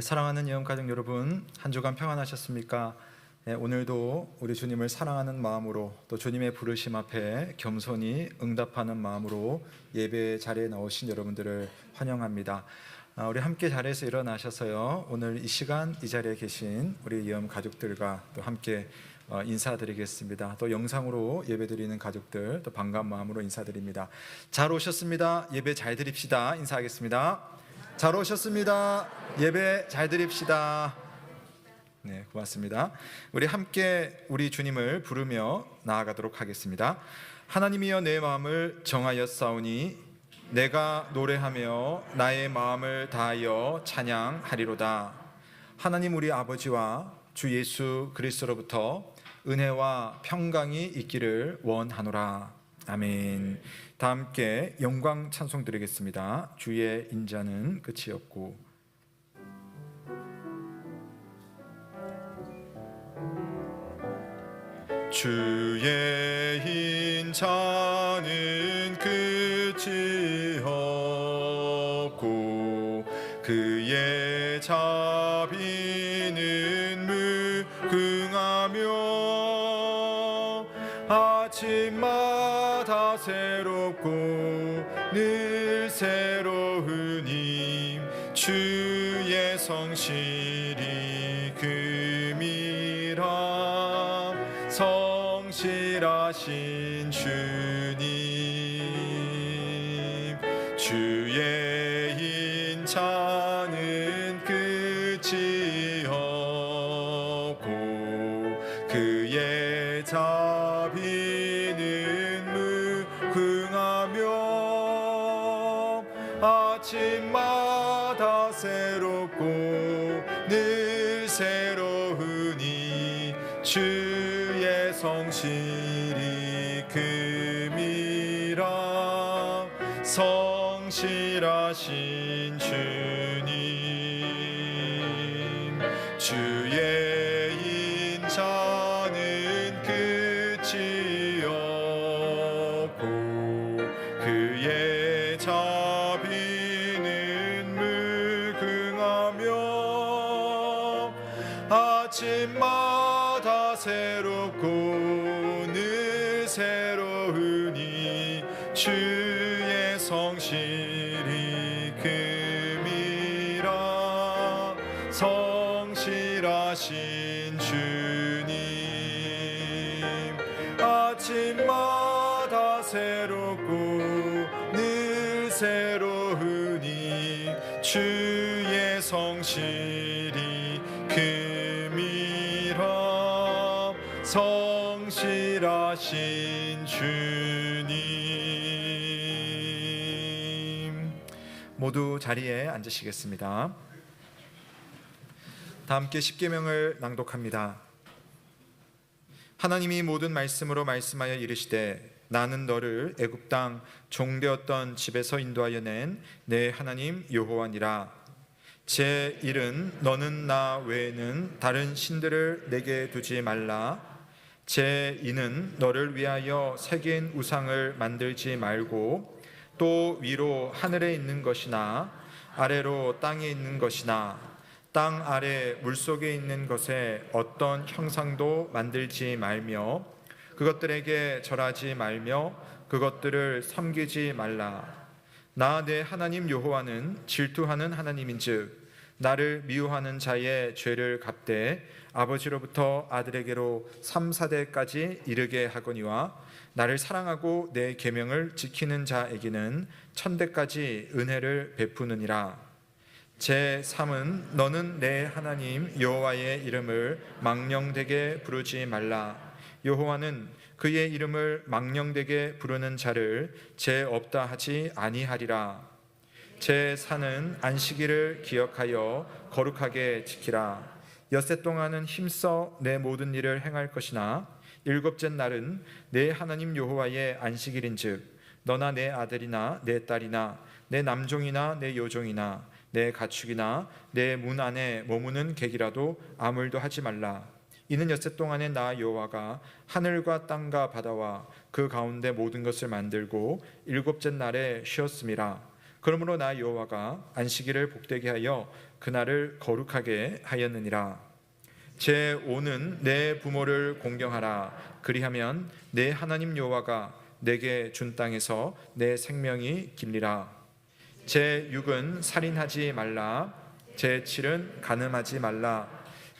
사랑하는 예언가족 여러분, 한 주간 평안하셨습니까? 오늘도 우리 주님을 사랑하는 마음으로 또 주님의 부르심 앞에 겸손히 응답하는 마음으로 예배 자리에 나오신 여러분들을 환영합니다. 우리 함께 자리에서 일어나셔서요, 오늘 이 시간 이 자리에 계신 우리 예언 가족들과 또 함께 인사드리겠습니다. 또 영상으로 예배드리는 가족들 또 반가운 마음으로 인사드립니다. 잘 오셨습니다. 예배 잘 드립시다. 인사하겠습니다. 잘 오셨습니다. 예배 잘 드립시다. 네, 고맙습니다. 우리 함께 우리 주님을 부르며 나아가도록 하겠습니다. 하나님이여, 내 마음을 정하였사오니 내가 노래하며 나의 마음을 다하여 찬양하리로다. 하나님 우리 아버지와 주 예수 그리스도로부터 은혜와 평강이 있기를 원하노라. 아멘. 다 함께 영광 찬송 드리겠습니다. 주의 인자는 끝이 없고. 주의 인자는 끝이 없고 그의 자비는 무궁하며 아침마다 새롭고 늘 새로우니 주의 성실이 금이라. 성실하신 주님, 주의 인자는 끝이 없고 그의 자비는 무궁하며 아침마다 새롭고 늘 새로우니 주의 성실이 금이라. 성실하신 주님, 주의 인자는 끝이 없고 그의 자비는 무궁하며 아침마다 새롭고 늘 새로우니 주의 성실이 금이라. 성실하신 주님, 아침마다 새롭고 늘 새로우니 주의 성실이 금이라. 성실하신 주님. 모두 자리에 앉으시겠습니다. 다 함께 십계명을 낭독합니다. 하나님이 모든 말씀으로 말씀하여 이르시되 나는 너를 애굽 땅 종되었던 집에서 인도하여 낸 내 하나님 여호와니라. 제 1은 너는 나 외에는 다른 신들을 내게 두지 말라. 제 2는 너를 위하여 새긴 우상을 만들지 말고 또 위로 하늘에 있는 것이나 아래로 땅에 있는 것이나 땅 아래 물속에 있는 것에 어떤 형상도 만들지 말며 그것들에게 절하지 말며 그것들을 섬기지 말라. 나 내 하나님 여호와는 질투하는 하나님인즉 나를 미워하는 자의 죄를 갚되 아버지로부터 아들에게로 3, 4대까지 이르게 하거니와 나를 사랑하고 내 계명을 지키는 자에게는 1000대까지 은혜를 베푸느니라. 제 3은 너는 내 하나님 여호와의 이름을 망령되게 부르지 말라. 여호와는 그의 이름을 망령되게 부르는 자를 죄 없다 하지 아니하리라. 제 4는 안식일을 기억하여 거룩하게 지키라. 엿새 동안은 힘써 내 모든 일을 행할 것이나 일곱째 날은 내 하나님 여호와의 안식일인즉 너나 내 아들이나 내 딸이나 내 남종이나 내 여종이나 내 가축이나 내 문 안에 머무는 객이라도 아무 일도 하지 말라. 이는 엿새 동안에 나 여호와가 하늘과 땅과 바다와 그 가운데 모든 것을 만들고 일곱째 날에 쉬었음이라. 그러므로 나 여호와가 안식일을 복되게 하여 그날을 거룩하게 하였느니라. 제 5는 내 부모를 공경하라. 그리하면 내 하나님 여호와가 내게 준 땅에서 내 생명이 길리라. 제 6은 살인하지 말라. 제 7은 간음하지 말라.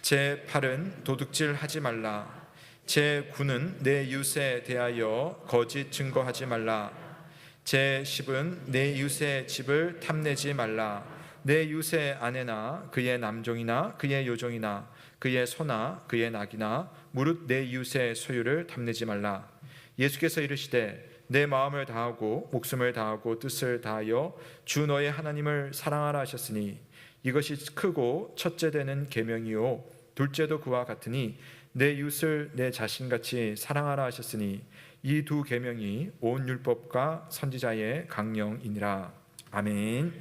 제 8은 도둑질하지 말라. 제 9는 내 이웃에 대하여 거짓 증거하지 말라. 제 10은 내 이웃의 집을 탐내지 말라. 내 이웃의 아내나 그의 남종이나 그의 여종이나 그의 소나 그의 낙이나 무릇 내 이웃의 소유를 탐내지 말라. 예수께서 이르시되 내 마음을 다하고 목숨을 다하고 뜻을 다하여 주 너의 하나님을 사랑하라 하셨으니 이것이 크고 첫째 되는 계명이요 둘째도 그와 같으니 내 이웃을 내 자신같이 사랑하라 하셨으니 이 두 계명이 온 율법과 선지자의 강령이니라. 아멘.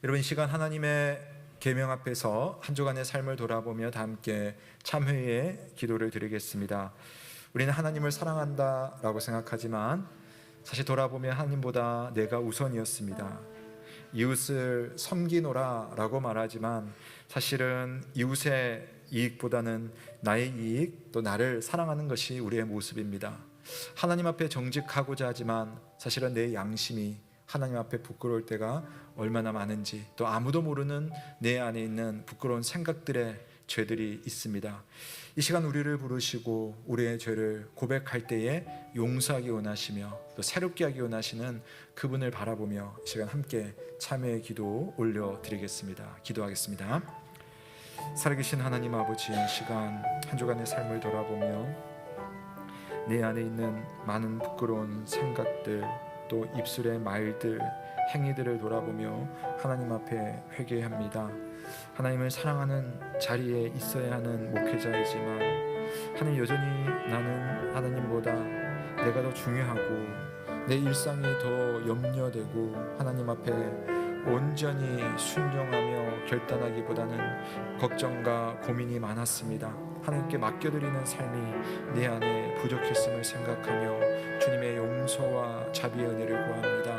여러분, 이 시간 하나님의 계명 앞에서 한 주간의 삶을 돌아보며 다 함께 참회의 기도를 드리겠습니다. 우리는 하나님을 사랑한다라고 생각하지만 사실 돌아보면 하나님보다 내가 우선이었습니다. 이웃을 섬기노라라고 말하지만 사실은 이웃의 이익보다는 나의 이익, 또 나를 사랑하는 것이 우리의 모습입니다. 하나님 앞에 정직하고자 하지만 사실은 내 양심이 하나님 앞에 부끄러울 때가 얼마나 많은지, 또 아무도 모르는 내 안에 있는 부끄러운 생각들의 죄들이 있습니다. 이 시간 우리를 부르시고 우리의 죄를 고백할 때에 용서하기 원하시며 또 새롭게 하기 원하시는 그분을 바라보며 이 시간 함께 참회의 기도 올려드리겠습니다. 기도하겠습니다. 살아계신 하나님 아버지, 이 시간 한 주간의 삶을 돌아보며 내 안에 있는 많은 부끄러운 생각들, 또 입술의 말들, 행위들을 돌아보며 하나님 앞에 회개합니다. 하나님을 사랑하는 자리에 있어야 하는 목회자이지만 하나님, 여전히 나는 하나님보다 내가 더 중요하고 내 일상이 더 염려되고 하나님 앞에 온전히 순종하며 결단하기보다는 걱정과 고민이 많았습니다. 하나님께 맡겨드리는 삶이 내 안에 부족했음을 생각하며 주님의 용서와 자비의 은혜를 구합니다.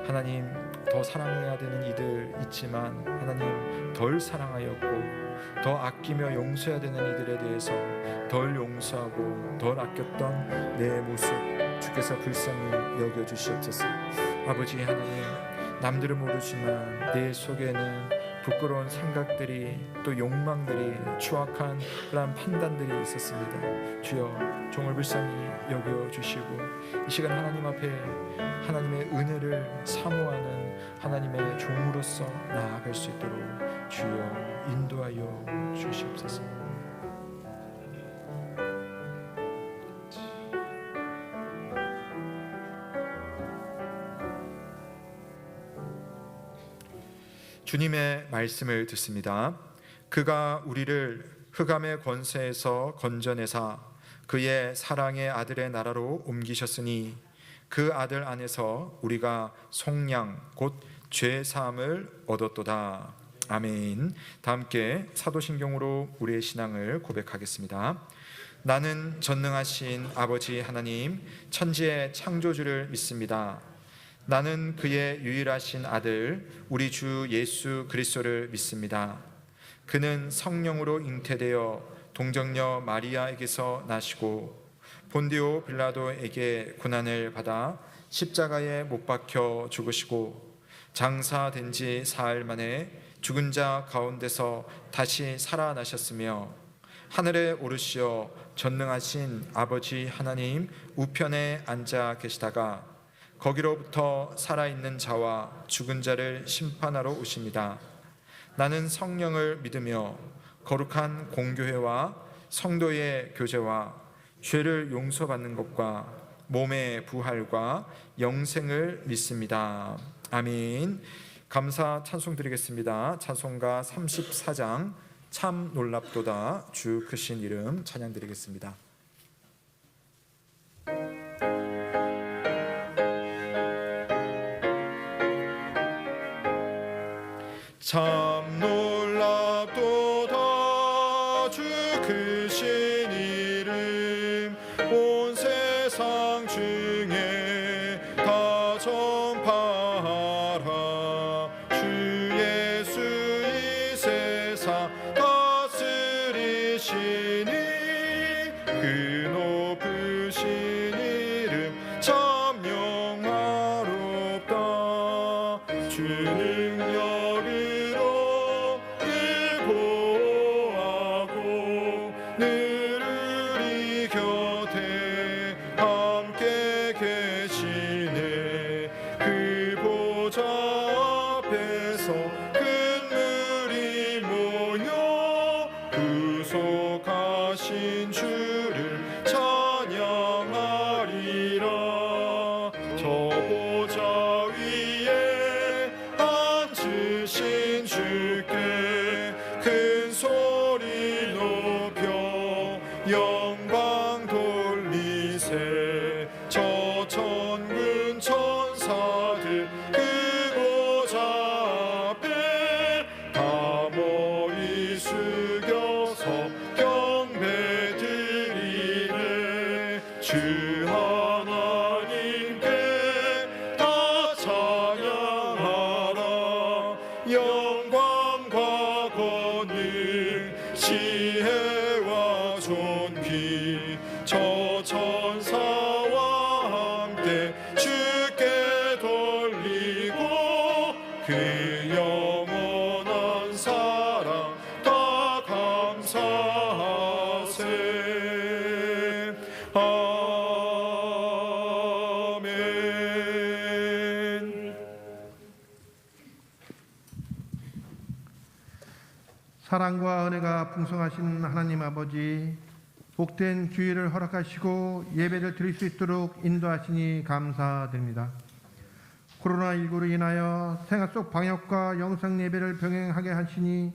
하나님, 더 사랑해야 되는 이들 있지만 하나님, 덜 사랑하였고 더 아끼며 용서해야 되는 이들에 대해서 덜 용서하고 덜 아꼈던 내 모습 주께서 불쌍히 여겨주시옵소서. 아버지 하나님, 남들은 모르지만 내 속에는 부끄러운 생각들이, 또 욕망들이, 추악한 그런 판단들이 있었습니다. 주여, 종을 불쌍히 여겨주시고 이 시간 하나님 앞에 하나님의 은혜를 사모하는 하나님의 종으로서 나아갈 수 있도록 주여 인도하여 주시옵소서. 주님의 말씀을 듣습니다. 그가 우리를 흑암의 권세에서 건져내사 그의 사랑의 아들의 나라로 옮기셨으니 그 아들 안에서 우리가 속량 곧 죄 사함을 얻었도다. 아멘. 다 함께 사도신경으로 우리의 신앙을 고백하겠습니다. 나는 전능하신 아버지 하나님 천지의 창조주를 믿습니다. 나는 그의 유일하신 아들 우리 주 예수 그리스도를 믿습니다. 그는 성령으로 잉태되어 동정녀 마리아에게서 나시고 본디오 빌라도에게 고난을 받아 십자가에 못 박혀 죽으시고 장사된 지 사흘 만에 죽은 자 가운데서 다시 살아나셨으며 하늘에 오르시어 전능하신 아버지 하나님 우편에 앉아 계시다가 거기로부터 살아있는 자와 죽은 자를 심판하러 오십니다. 나는 성령을 믿으며 거룩한 공교회와 성도의 교제와 죄를 용서받는 것과 몸의 부활과 영생을 믿습니다. 아멘. 감사 찬송 드리겠습니다. 찬송가 34장 참 놀랍도다 주 크신 이름 찬양 드리겠습니다. 참 놀랍도다 주 크신 이름 온 세상 중에 다 전파하라. 하사 다스리시니 그 높으신 이름 참 영화롭다. 주 능력으로 늘 보호하고 늘 우리 곁에 함께 계시네. 그 보좌 앞에서 큰 물이 모여 구속하신 주를 찬양하리라. 저 보좌 위에 앉으신 주께 큰 소리 높여 영광 돌리세. 저 천군 천사들 그 보좌 앞에 다 머리 숙여서 경배 드리네. 주 하나님께 다 찬양하라. 영광과 권능 지혜와 존귀 저 천사와 함께 주께 돌리고 그 영원한 사랑 다 감사하세. 아멘. 사랑과 은혜가 풍성하신 하나님 아버지, 복된 주일을 허락하시고 예배를 드릴 수 있도록 인도하시니 감사드립니다. 코로나19로 인하여 생활 속 방역과 영상 예배를 병행하게 하시니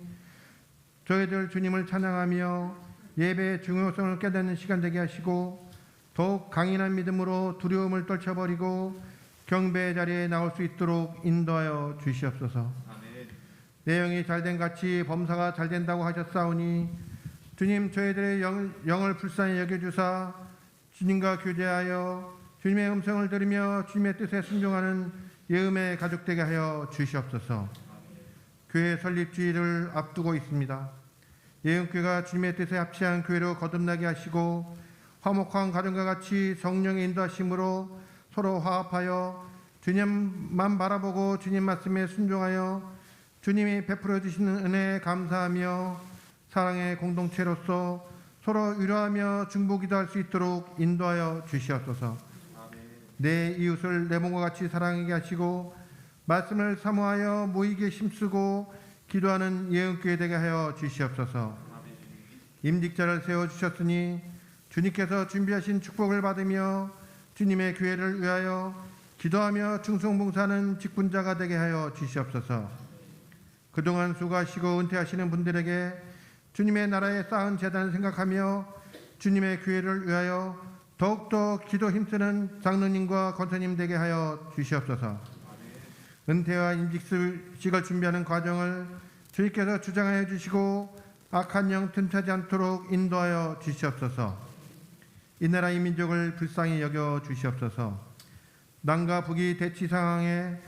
저희들 주님을 찬양하며 예배의 중요성을 깨닫는 시간 되게 하시고 더욱 강인한 믿음으로 두려움을 떨쳐버리고 경배의 자리에 나올 수 있도록 인도하여 주시옵소서. 내용이 잘된 같이 범사가 잘된다고 하셨사오니 주님, 저희들의 영을 불쌍히 여겨주사 주님과 교제하여 주님의 음성을 들으며 주님의 뜻에 순종하는 예음의 가족 되게 하여 주시옵소서. 교회 설립주의를 앞두고 있습니다. 예음교회가 주님의 뜻에 합치한 교회로 거듭나게 하시고 화목한 가정과 같이 성령의 인도하심으로 서로 화합하여 주님만 바라보고 주님 말씀에 순종하여 주님이 베풀어 주시는 은혜에 감사하며 사랑의 공동체로서 서로 위로하며 중보기도 할 수 있도록 인도하여 주시옵소서. 내 이웃을 내 몸과 같이 사랑하게 하시고 말씀을 사모하여 모이게 힘쓰고 기도하는 예언교회 되게 하여 주시옵소서. 임직자를 세워주셨으니 주님께서 준비하신 축복을 받으며 주님의 교회를 위하여 기도하며 충성봉사하는 직분자가 되게 하여 주시옵소서. 그동안 수고하시고 은퇴하시는 분들에게 주님의 나라에 쌓은 재단을 생각하며 주님의 교회를 위하여 더욱더 기도 힘쓰는 장로님과 권사님 되게 하여 주시옵소서. 은퇴와 임직식을 준비하는 과정을 주님께서 주장하여 주시고 악한 영 틈타지 않도록 인도하여 주시옵소서. 이 나라 이 민족을 불쌍히 여겨 주시옵소서. 남과 북이 대치 상황에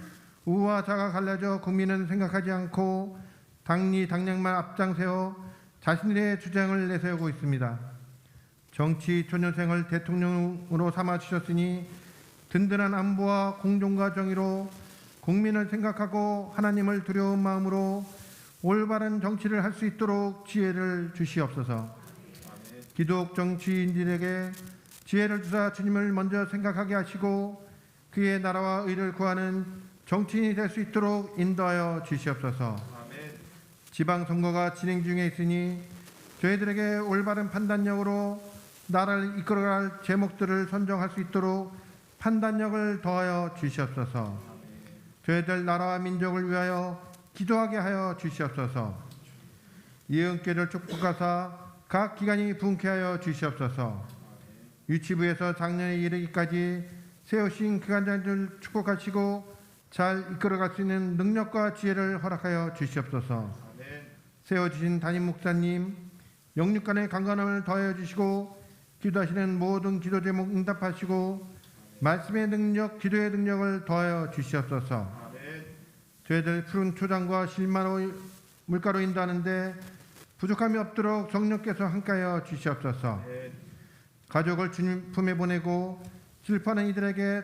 우와 자가 갈라져 국민은 생각하지 않고 당리 당량만 앞장세워 자신들의 주장을 내세우고 있습니다. 정치 초년생을 대통령으로 삼아주셨으니 든든한 안보와 공정과 정의로 국민을 생각하고 하나님을 두려운 마음으로 올바른 정치를 할 수 있도록 지혜를 주시옵소서. 기독 정치인들에게 지혜를 주사 주님을 먼저 생각하게 하시고 그의 나라와 의를 구하는 정치인이 될 수 있도록 인도하여 주시옵소서. 지방선거가 진행 중에 있으니 저희들에게 올바른 판단력으로 나라를 이끌어갈 제목들을 선정할 수 있도록 판단력을 더하여 주시옵소서. 저희들 나라와 민족을 위하여 기도하게 하여 주시옵소서. 예언교회를 축복하사 각 기관이 부흥케 주시옵소서. 유치부에서 작년에 이르기까지 세우신 기관장들 축복하시고 잘 이끌어갈 수 있는 능력과 지혜를 허락하여 주시옵소서. 세워주신 담임 목사님 영육간의 강건함을 더하여 주시고 기도하시는 모든 기도 제목 응답하시고 말씀의 능력, 기도의 능력을 더하여 주시옵소서. 저희들 푸른 초장과 실마로 물가로 인도하는데 부족함이 없도록 성령께서 함께하여 주시옵소서. 가족을 주님 품에 보내고 슬퍼하는 이들에게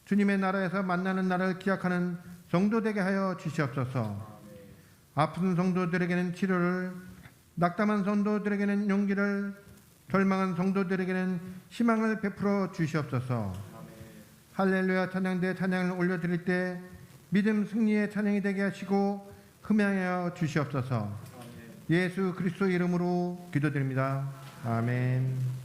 주님의 나라에서 만나는 날을 기약하는 성도 되게 하여 주시옵소서. 아픈 성도들에게는 치료를, 낙담한 성도들에게는 용기를, 절망한 성도들에게는 희망을 베풀어 주시옵소서. 할렐루야 찬양대 찬양을 올려드릴 때 믿음 승리의 찬양이 되게 하시고 흠양하여 주시옵소서. 예수 그리스도 이름으로 기도드립니다. 아멘.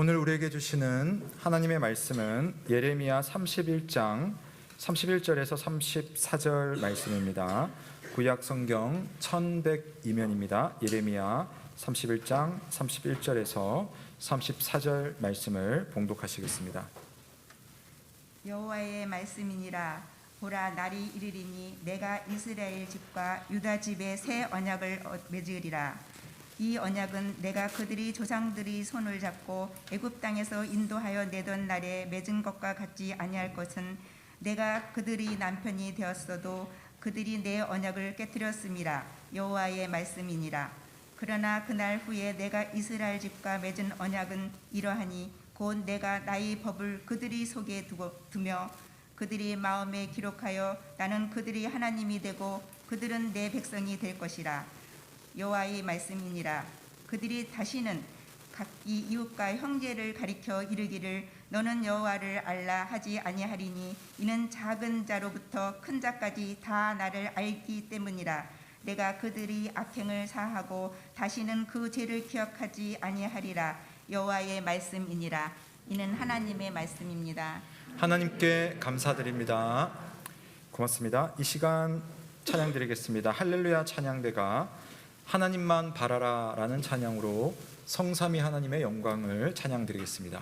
오늘 우리에게 주시는 하나님의 말씀은 예레미야 31장 31절에서 34절 말씀입니다. 구약 성경 1102면입니다. 예레미야 31장 31절에서 34절 말씀을 봉독하시겠습니다. 여호와의 말씀이니라. 보라, 날이 이르리니 내가 이스라엘 집과 유다 집에 새 언약을 맺으리라. 이 언약은 내가 그들이 조상들이 손을 잡고 애굽 땅에서 인도하여 내던 날에 맺은 것과 같지 아니할 것은 내가 그들이 남편이 되었어도 그들이 내 언약을 깨뜨렸음이라. 여호와의 말씀이니라. 그러나 그날 후에 내가 이스라엘 집과 맺은 언약은 이러하니 곧 내가 나의 법을 그들이 속에 두며 그들이 마음에 기록하여 나는 그들이 하나님이 되고 그들은 내 백성이 될 것이라. 여호와의 말씀이니라. 그들이 다시는 각기 이웃과 형제를 가리켜 이르기를 너는 여호와를 알라 하지 아니하리니 이는 작은 자로부터 큰 자까지 다 나를 알기 때문이라. 내가 그들이 악행을 사하고 다시는 그 죄를 기억하지 아니하리라. 여호와의 말씀이니라. 이는 하나님의 말씀입니다. 하나님께 감사드립니다. 고맙습니다. 이 시간 찬양 드리겠습니다. 할렐루야 찬양대가 하나님만 바라라 라는 찬양으로 성삼위 하나님의 영광을 찬양 드리겠습니다.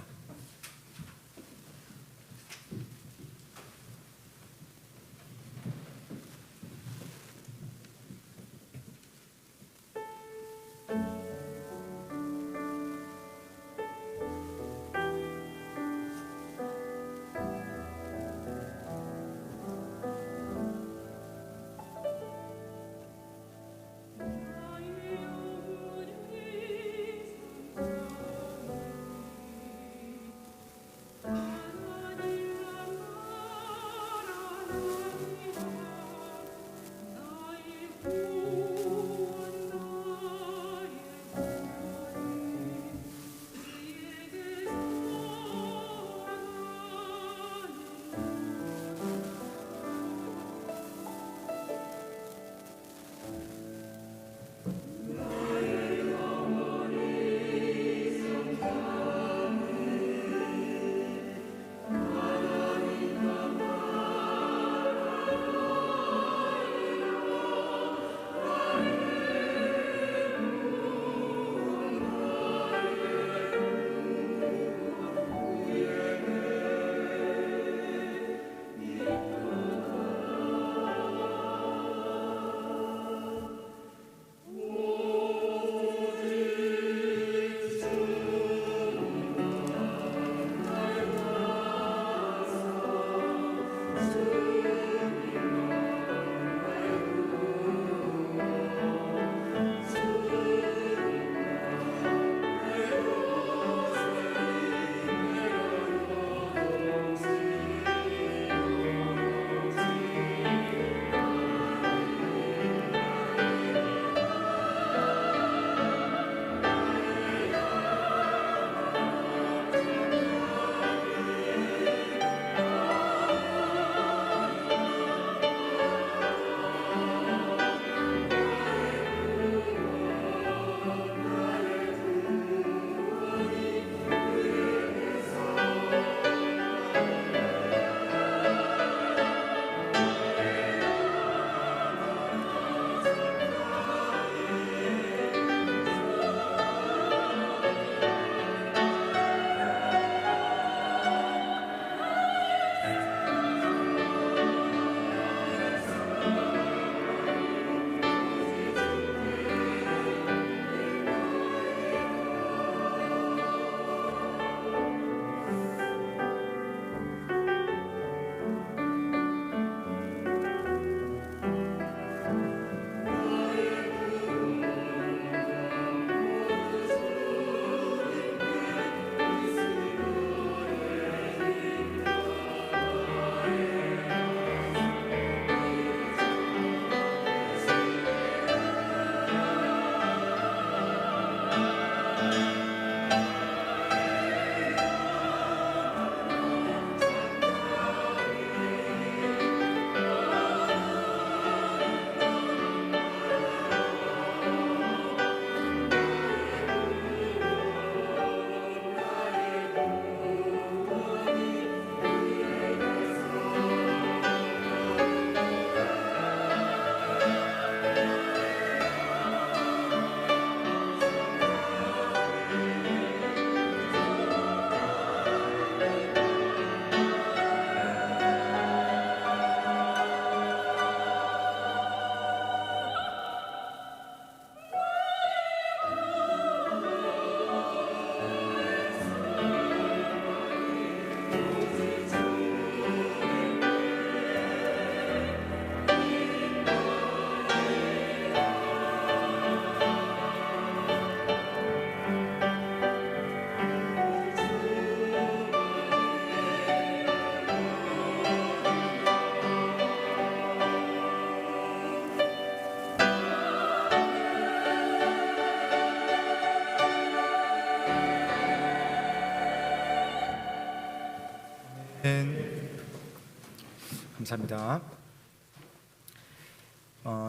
감사합니다.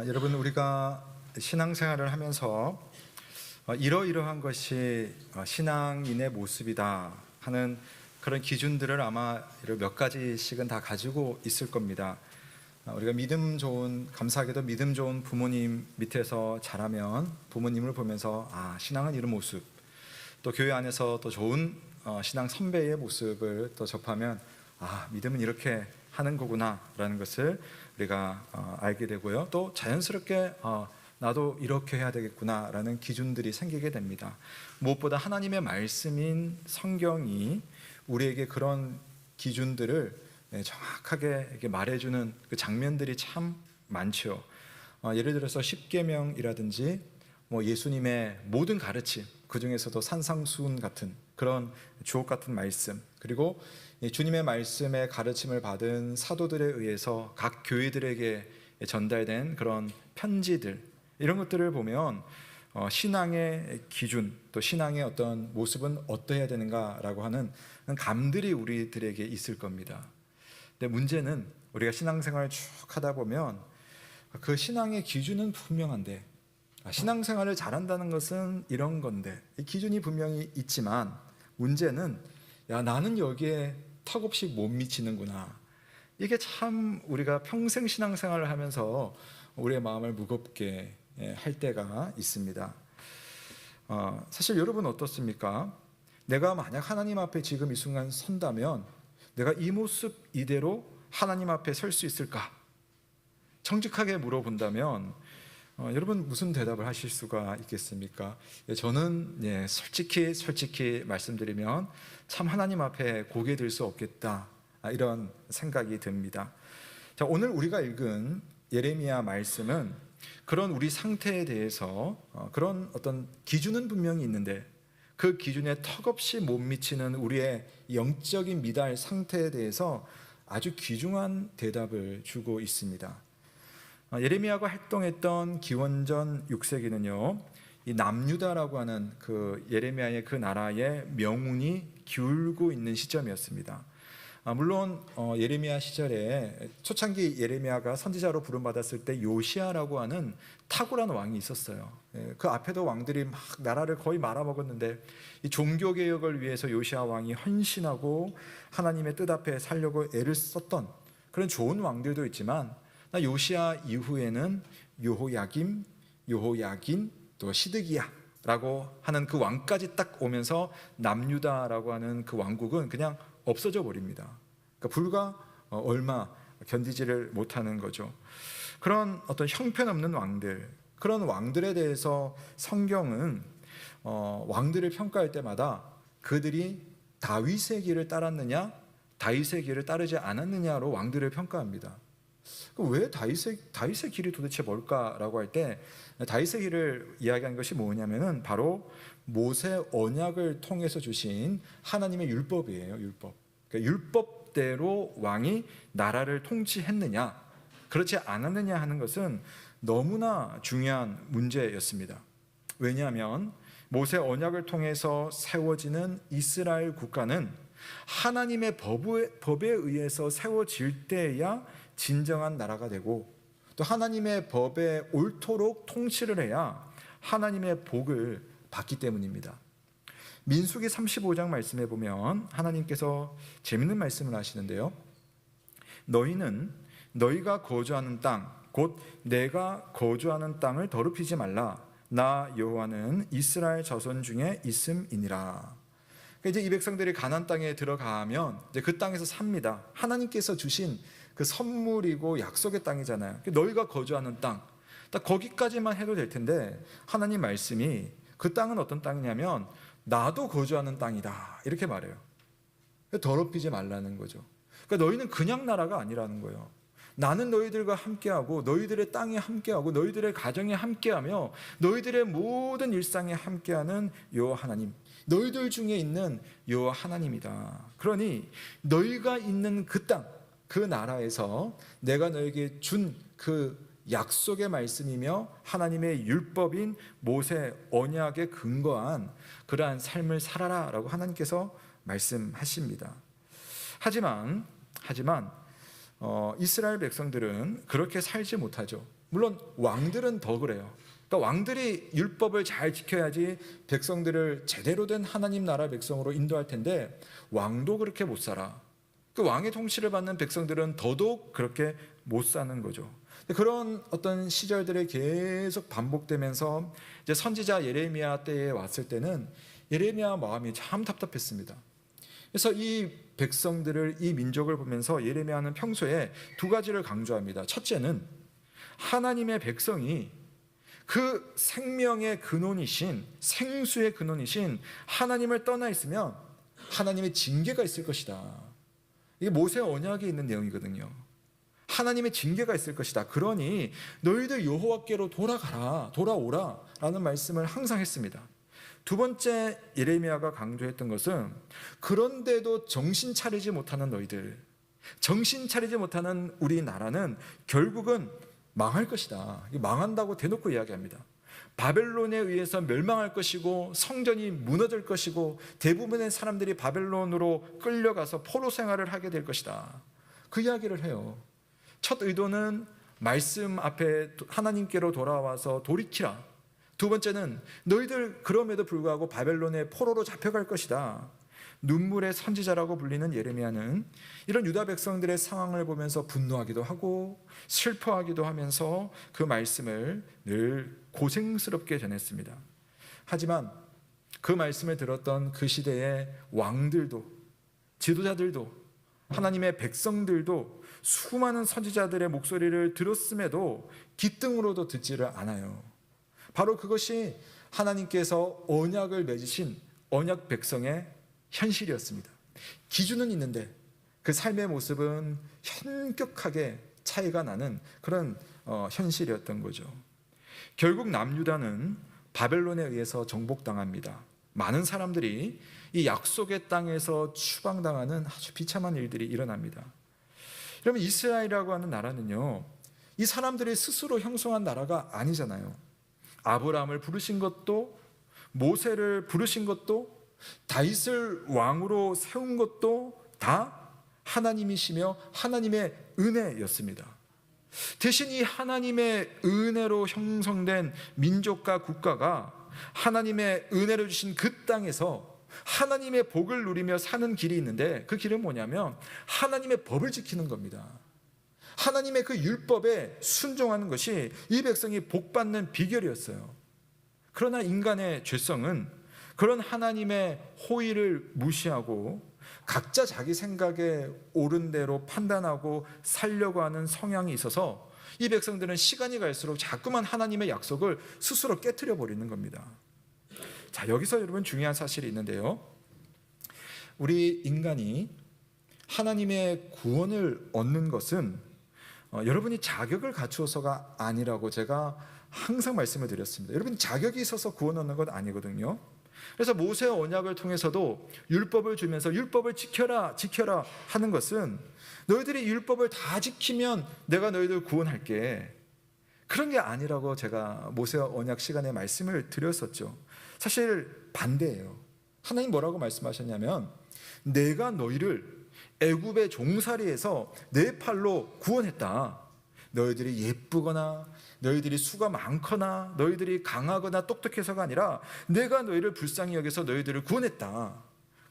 여러분, 우리가 신앙생활을 하면서 이러이러한 것이 신앙인의 모습이다 하는 그런 기준들을 아마 몇 가지씩은 다 가지고 있을 겁니다. 우리가 감사하게도 믿음 좋은 부모님 밑에서 자라면 부모님을 보면서 신앙은 이런 모습, 또 교회 안에서 또 좋은 신앙 선배의 모습을 또 접하면 믿음은 이렇게 하는 거구나 라는 것을 우리가 알게 되고요. 또 자연스럽게 나도 이렇게 해야 되겠구나 라는 기준들이 생기게 됩니다. 무엇보다 하나님의 말씀인 성경이 우리에게 그런 기준들을 정확하게 이렇게 말해주는 그 장면들이 참 많죠. 예를 들어서 십계명이라든지 예수님의 모든 가르침, 그 중에서도 산상수훈 같은 그런 주옥 같은 말씀, 그리고 주님의 말씀의 가르침을 받은 사도들에 의해서 각 교회들에게 전달된 그런 편지들, 이런 것들을 보면 신앙의 기준, 또 신앙의 어떤 모습은 어떠해야 되는가라고 하는 감들이 우리들에게 있을 겁니다. 근데 문제는 우리가 신앙생활을 쭉 하다 보면 그 신앙의 기준은 분명한데, 신앙생활을 잘한다는 것은 이런 건데, 이 기준이 분명히 있지만 문제는 나는 여기에 턱없이 못 미치는구나. 이게 참 우리가 평생 신앙생활을 하면서 우리의 마음을 무겁게 할 때가 있습니다. 사실 여러분 어떻습니까? 내가 만약 하나님 앞에 지금 이 순간 선다면 내가 이 모습 이대로 하나님 앞에 설 수 있을까? 정직하게 물어본다면 여러분 무슨 대답을 하실 수가 있겠습니까? 저는 솔직히 말씀드리면 참 하나님 앞에 고개 들 수 없겠다, 이런 생각이 듭니다. 자, 오늘 우리가 읽은 예레미야 말씀은 그런 우리 상태에 대해서 그런 어떤 기준은 분명히 있는데 그 기준에 턱없이 못 미치는 우리의 영적인 미달 상태에 대해서 아주 귀중한 대답을 주고 있습니다. 예레미야가 활동했던 기원전 6세기는요, 이 남유다라고 하는 그 예레미야의 그 나라의 명운이 기울고 있는 시점이었습니다. 물론 예레미야 시절에 초창기 예레미야가 선지자로 부름받았을 때 요시야라고 하는 탁월한 왕이 있었어요. 그 앞에도 왕들이 막 나라를 거의 말아먹었는데 이 종교개혁을 위해서 요시야 왕이 헌신하고 하나님의 뜻 앞에 살려고 애를 썼던 그런 좋은 왕들도 있지만, 요시야 이후에는 여호야김, 여호야긴, 또 시드기야라고 하는 그 왕까지 딱 오면서 남유다라고 하는 그 왕국은 그냥 없어져 버립니다. 그러니까 불과 얼마 견디지를 못하는 거죠. 그런 어떤 형편없는 왕들, 그런 왕들에 대해서 성경은 왕들을 평가할 때마다 그들이 다윗의 길을 따랐느냐, 다윗의 길을 따르지 않았느냐로 왕들을 평가합니다. 왜 다윗의 길이 도대체 뭘까라고 할 때 다윗의 길을 이야기하는 것이 뭐냐면은 바로 모세 언약을 통해서 주신 하나님의 율법이에요. 율법. 그러니까 율법대로 왕이 나라를 통치했느냐, 그렇지 않았느냐 하는 것은 너무나 중요한 문제였습니다. 왜냐하면 모세 언약을 통해서 세워지는 이스라엘 국가는 하나님의 법에 의해서 세워질 때야 진정한 나라가 되고, 또 하나님의 법에 옳도록 통치를 해야 하나님의 복을 받기 때문입니다. 민수기 35장 말씀에 보면 하나님께서 재밌는 말씀을 하시는데요, 너희는 너희가 거주하는 땅, 곧 내가 거주하는 땅을 더럽히지 말라. 나 여호와는 이스라엘 자손 중에 있음이니라. 이제 이 백성들이 가나안 땅에 들어가면 이제 그 땅에서 삽니다. 하나님께서 주신 그 선물이고 약속의 땅이잖아요. 너희가 거주하는 땅, 딱 거기까지만 해도 될 텐데 하나님 말씀이 그 땅은 어떤 땅이냐면 나도 거주하는 땅이다, 이렇게 말해요. 더럽히지 말라는 거죠. 그러니까 너희는 그냥 나라가 아니라는 거예요. 나는 너희들과 함께하고 너희들의 땅에 함께하고 너희들의 가정에 함께하며 너희들의 모든 일상에 함께하는 여호와 하나님, 너희들 중에 있는 여호와 하나님이다. 그러니 너희가 있는 그 땅, 그 나라에서 내가 너에게 준 그 약속의 말씀이며 하나님의 율법인 모세 언약에 근거한 그러한 삶을 살아라 라고 하나님께서 말씀하십니다. 하지만 이스라엘 백성들은 그렇게 살지 못하죠. 물론 왕들은 더 그래요. 그러니까 왕들이 율법을 잘 지켜야지 백성들을 제대로 된 하나님 나라 백성으로 인도할 텐데 왕도 그렇게 못 살아. 그 왕의 통치를 받는 백성들은 더더욱 그렇게 못 사는 거죠. 그런 어떤 시절들이 계속 반복되면서 이제 선지자 예레미야 때에 왔을 때는 예레미야 마음이 참 답답했습니다. 그래서 이 백성들을, 이 민족을 보면서 예레미야는 평소에 두 가지를 강조합니다. 첫째는 하나님의 백성이 그 생명의 근원이신, 생수의 근원이신 하나님을 떠나 있으면 하나님의 징계가 있을 것이다. 이게 모세 언약에 있는 내용이거든요. 하나님의 징계가 있을 것이다. 그러니 너희들 여호와께로 돌아오라 라는 말씀을 항상 했습니다. 두 번째 예레미야가 강조했던 것은 그런데도 정신 차리지 못하는 너희들, 정신 차리지 못하는 우리나라는 결국은 망할 것이다. 망한다고 대놓고 이야기합니다. 바벨론에 의해서 멸망할 것이고 성전이 무너질 것이고 대부분의 사람들이 바벨론으로 끌려가서 포로 생활을 하게 될 것이다. 그 이야기를 해요. 첫 의도는 말씀 앞에 하나님께로 돌아와서 돌이키라. 두 번째는 너희들 그럼에도 불구하고 바벨론의 포로로 잡혀갈 것이다. 눈물의 선지자라고 불리는 예레미야는 이런 유다 백성들의 상황을 보면서 분노하기도 하고 슬퍼하기도 하면서 그 말씀을 늘 고생스럽게 전했습니다. 하지만 그 말씀을 들었던 그 시대의 왕들도, 지도자들도, 하나님의 백성들도 수많은 선지자들의 목소리를 들었음에도 귓등으로도 듣지를 않아요. 바로 그것이 하나님께서 언약을 맺으신 언약 백성의 현실이었습니다. 기준은 있는데 그 삶의 모습은 현격하게 차이가 나는 그런 현실이었던 거죠. 결국 남유다는 바벨론에 의해서 정복당합니다. 많은 사람들이 이 약속의 땅에서 추방당하는 아주 비참한 일들이 일어납니다. 여러분, 이스라엘이라고 하는 나라는요, 이 사람들이 스스로 형성한 나라가 아니잖아요. 아브라함을 부르신 것도, 모세를 부르신 것도, 다윗을 왕으로 세운 것도 다 하나님이시며 하나님의 은혜였습니다. 대신 이 하나님의 은혜로 형성된 민족과 국가가 하나님의 은혜를 주신 그 땅에서 하나님의 복을 누리며 사는 길이 있는데 그 길은 뭐냐면 하나님의 법을 지키는 겁니다. 하나님의 그 율법에 순종하는 것이 이 백성이 복받는 비결이었어요. 그러나 인간의 죄성은 그런 하나님의 호의를 무시하고 각자 자기 생각에 옳은 대로 판단하고 살려고 하는 성향이 있어서 이 백성들은 시간이 갈수록 자꾸만 하나님의 약속을 스스로 깨트려 버리는 겁니다. 자, 여기서 여러분 중요한 사실이 있는데요. 우리 인간이 하나님의 구원을 얻는 것은 여러분이 자격을 갖추어서가 아니라고 제가 항상 말씀을 드렸습니다. 여러분 자격이 있어서 구원 얻는 것 아니거든요. 그래서 모세 언약을 통해서도 율법을 주면서 율법을 지켜라 하는 것은 너희들이 율법을 다 지키면 내가 너희들 구원할게, 그런 게 아니라고 제가 모세 언약 시간에 말씀을 드렸었죠. 사실 반대예요. 하나님 뭐라고 말씀하셨냐면 내가 너희를 애굽의 종살이에서 내 팔로 구원했다. 너희들이 예쁘거나 너희들이 수가 많거나 너희들이 강하거나 똑똑해서가 아니라 내가 너희를 불쌍히 여겨서 너희들을 구원했다.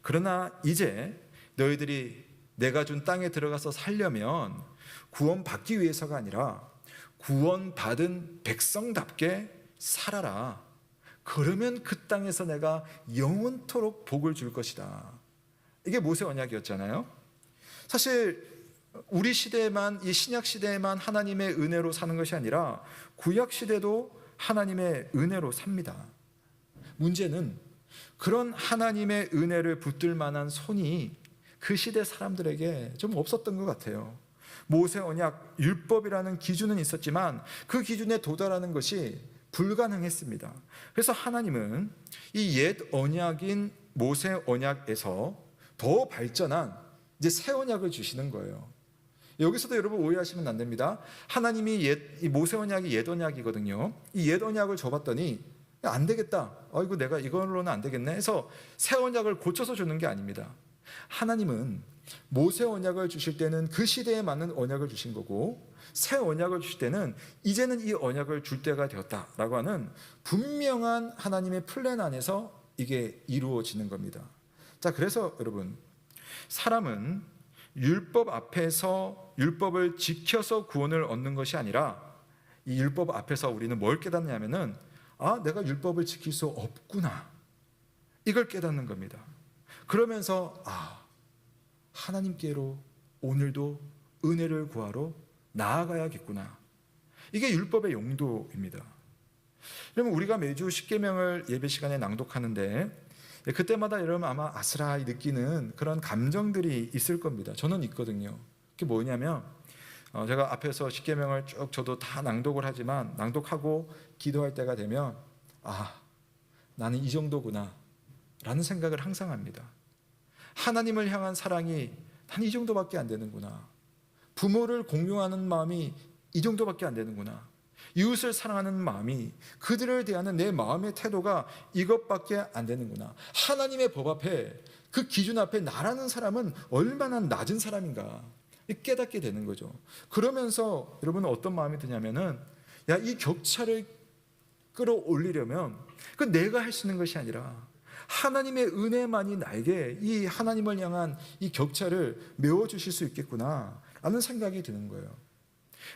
그러나 이제 너희들이 내가 준 땅에 들어가서 살려면 구원받기 위해서가 아니라 구원받은 백성답게 살아라. 그러면 그 땅에서 내가 영원토록 복을 줄 것이다. 이게 모세 언약이었잖아요. 사실 우리 시대에만, 이 신약 시대에만 하나님의 은혜로 사는 것이 아니라 구약 시대도 하나님의 은혜로 삽니다. 문제는 그런 하나님의 은혜를 붙들 만한 손이 그 시대 사람들에게 좀 없었던 것 같아요. 모세 언약, 율법이라는 기준은 있었지만 그 기준에 도달하는 것이 불가능했습니다. 그래서 하나님은 이 옛 언약인 모세 언약에서 더 발전한 이제 새 언약을 주시는 거예요. 여기서도 여러분 오해하시면 안 됩니다. 하나님이 이 모세 언약이 옛 언약이거든요. 이 옛 언약을 줘봤더니 안 되겠다. 내가 이걸로는 안 되겠네 해서 새 언약을 고쳐서 주는 게 아닙니다. 하나님은 모세 언약을 주실 때는 그 시대에 맞는 언약을 주신 거고, 새 언약을 주실 때는 이제는 이 언약을 줄 때가 되었다라고 하는 분명한 하나님의 플랜 안에서 이게 이루어지는 겁니다. 자, 그래서 여러분, 사람은 율법 앞에서 율법을 지켜서 구원을 얻는 것이 아니라 이 율법 앞에서 우리는 뭘 깨닫냐면은 내가 율법을 지킬 수 없구나, 이걸 깨닫는 겁니다. 그러면서 하나님께로 오늘도 은혜를 구하러 나아가야겠구나. 이게 율법의 용도입니다. 여러분, 우리가 매주 십계명을 예배 시간에 낭독하는데 그때마다 여러분 아마 아스라이 느끼는 그런 감정들이 있을 겁니다. 저는 있거든요. 그게 뭐냐면 제가 앞에서 십계명을 쭉 저도 다 낭독을 하지만 낭독하고 기도할 때가 되면 나는 이 정도구나 라는 생각을 항상 합니다. 하나님을 향한 사랑이 난 이 정도밖에 안 되는구나. 부모를 공경하는 마음이 이 정도밖에 안 되는구나. 이웃을 사랑하는 마음이, 그들을 대하는 내 마음의 태도가 이것밖에 안 되는구나. 하나님의 법 앞에, 그 기준 앞에 나라는 사람은 얼마나 낮은 사람인가 깨닫게 되는 거죠. 그러면서 여러분은 어떤 마음이 드냐면은 이 격차를 끌어올리려면 그 내가 할 수 있는 것이 아니라 하나님의 은혜만이 나에게 이 하나님을 향한 이 격차를 메워주실 수 있겠구나 라는 생각이 드는 거예요.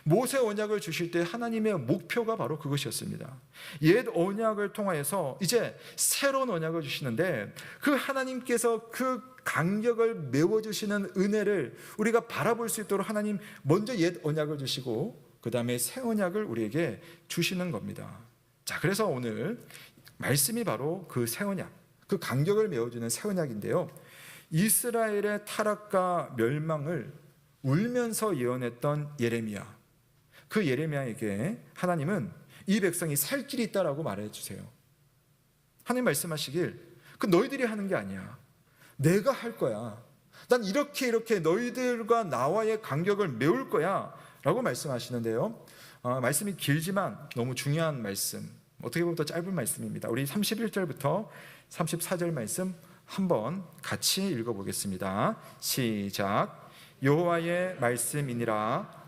모세 언약을 주실 때 하나님의 목표가 바로 그것이었습니다. 옛 언약을 통하여서 이제 새로운 언약을 주시는데 그 하나님께서 그 간격을 메워주시는 은혜를 우리가 바라볼 수 있도록 하나님 먼저 옛 언약을 주시고 그 다음에 새 언약을 우리에게 주시는 겁니다. 자, 그래서 오늘 말씀이 바로 그 새 언약, 그 간격을 메워주는 새 언약인데요, 이스라엘의 타락과 멸망을 울면서 예언했던 예레미야, 그 예레미야에게 하나님은 이 백성이 살 길이 있다라고 말해주세요. 하나님 말씀하시길 그 너희들이 하는 게 아니야, 내가 할 거야. 난 이렇게 너희들과 나와의 간격을 메울 거야 라고 말씀하시는데요, 말씀이 길지만 너무 중요한 말씀, 어떻게 보면 더 짧은 말씀입니다. 우리 31절부터 34절 말씀 한번 같이 읽어보겠습니다. 시작. 여호와의 말씀이니라.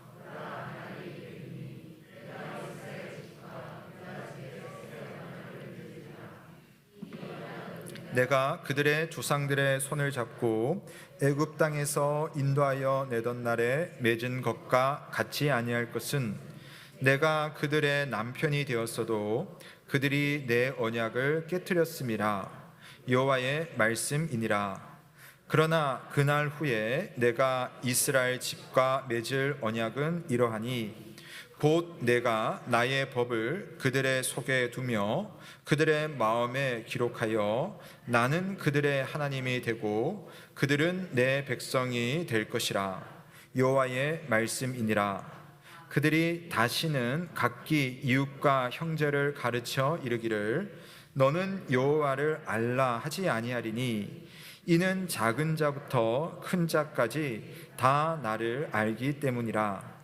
내가 그들의 조상들의 손을 잡고 애굽 땅에서 인도하여 내던 날에 맺은 것과 같이 아니할 것은 내가 그들의 남편이 되었어도 그들이 내 언약을 깨뜨렸음이라. 여호와의 말씀이니라. 그러나 그날 후에 내가 이스라엘 집과 맺을 언약은 이러하니 곧 내가 나의 법을 그들의 속에 두며 그들의 마음에 기록하여 나는 그들의 하나님이 되고 그들은 내 백성이 될 것이라. 여호와의 말씀이니라. 그들이 다시는 각기 이웃과 형제를 가르쳐 이르기를 너는 여호와를 알라 하지 아니하리니 이는 작은 자부터 큰 자까지 다 나를 알기 때문이라.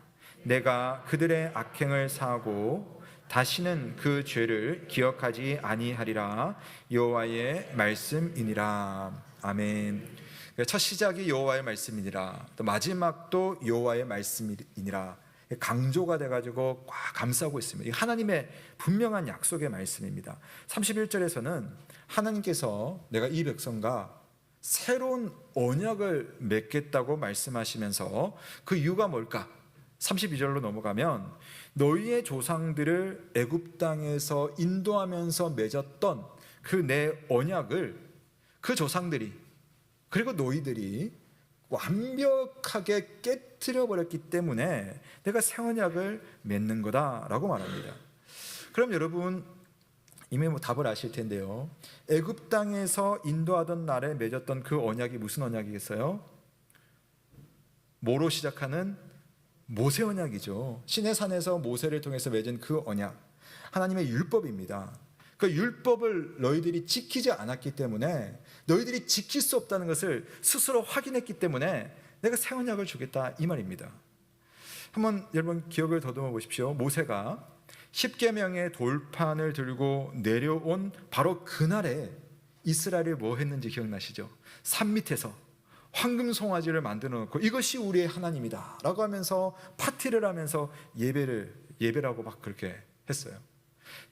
내가 그들의 악행을 사하고 다시는 그 죄를 기억하지 아니하리라. 여호와의 말씀이니라. 아멘. 첫 시작이 여호와의 말씀이니라, 또 마지막도 여호와의 말씀이니라 강조가 돼가지고 꽉 감싸고 있습니다. 하나님의 분명한 약속의 말씀입니다. 31절에서는 하나님께서 내가 이 백성과 새로운 언약을 맺겠다고 말씀하시면서 그 이유가 뭘까? 32절로 넘어가면 너희의 조상들을 애굽 땅에서 인도하면서 맺었던 그 내 언약을 그 조상들이 그리고 너희들이 완벽하게 깨트려 버렸기 때문에 내가 새 언약을 맺는 거다라고 말합니다. 그럼 여러분 이미 답을 아실 텐데요, 애굽 땅에서 인도하던 날에 맺었던 그 언약이 무슨 언약이겠어요? 뭐로 시작하는 모세 언약이죠. 시내산에서 모세를 통해서 맺은 그 언약, 하나님의 율법입니다. 그 율법을 너희들이 지키지 않았기 때문에, 너희들이 지킬 수 없다는 것을 스스로 확인했기 때문에 내가 새 언약을 주겠다 이 말입니다. 한번 여러분 기억을 더듬어 보십시오. 모세가 십계명의 돌판을 들고 내려온 바로 그날에 이스라엘이 뭐 했는지 기억나시죠? 산 밑에서 황금 송아지를 만들어 놓고 이것이 우리의 하나님이다 라고 하면서 파티를 하면서 예배라고 막 그렇게 했어요.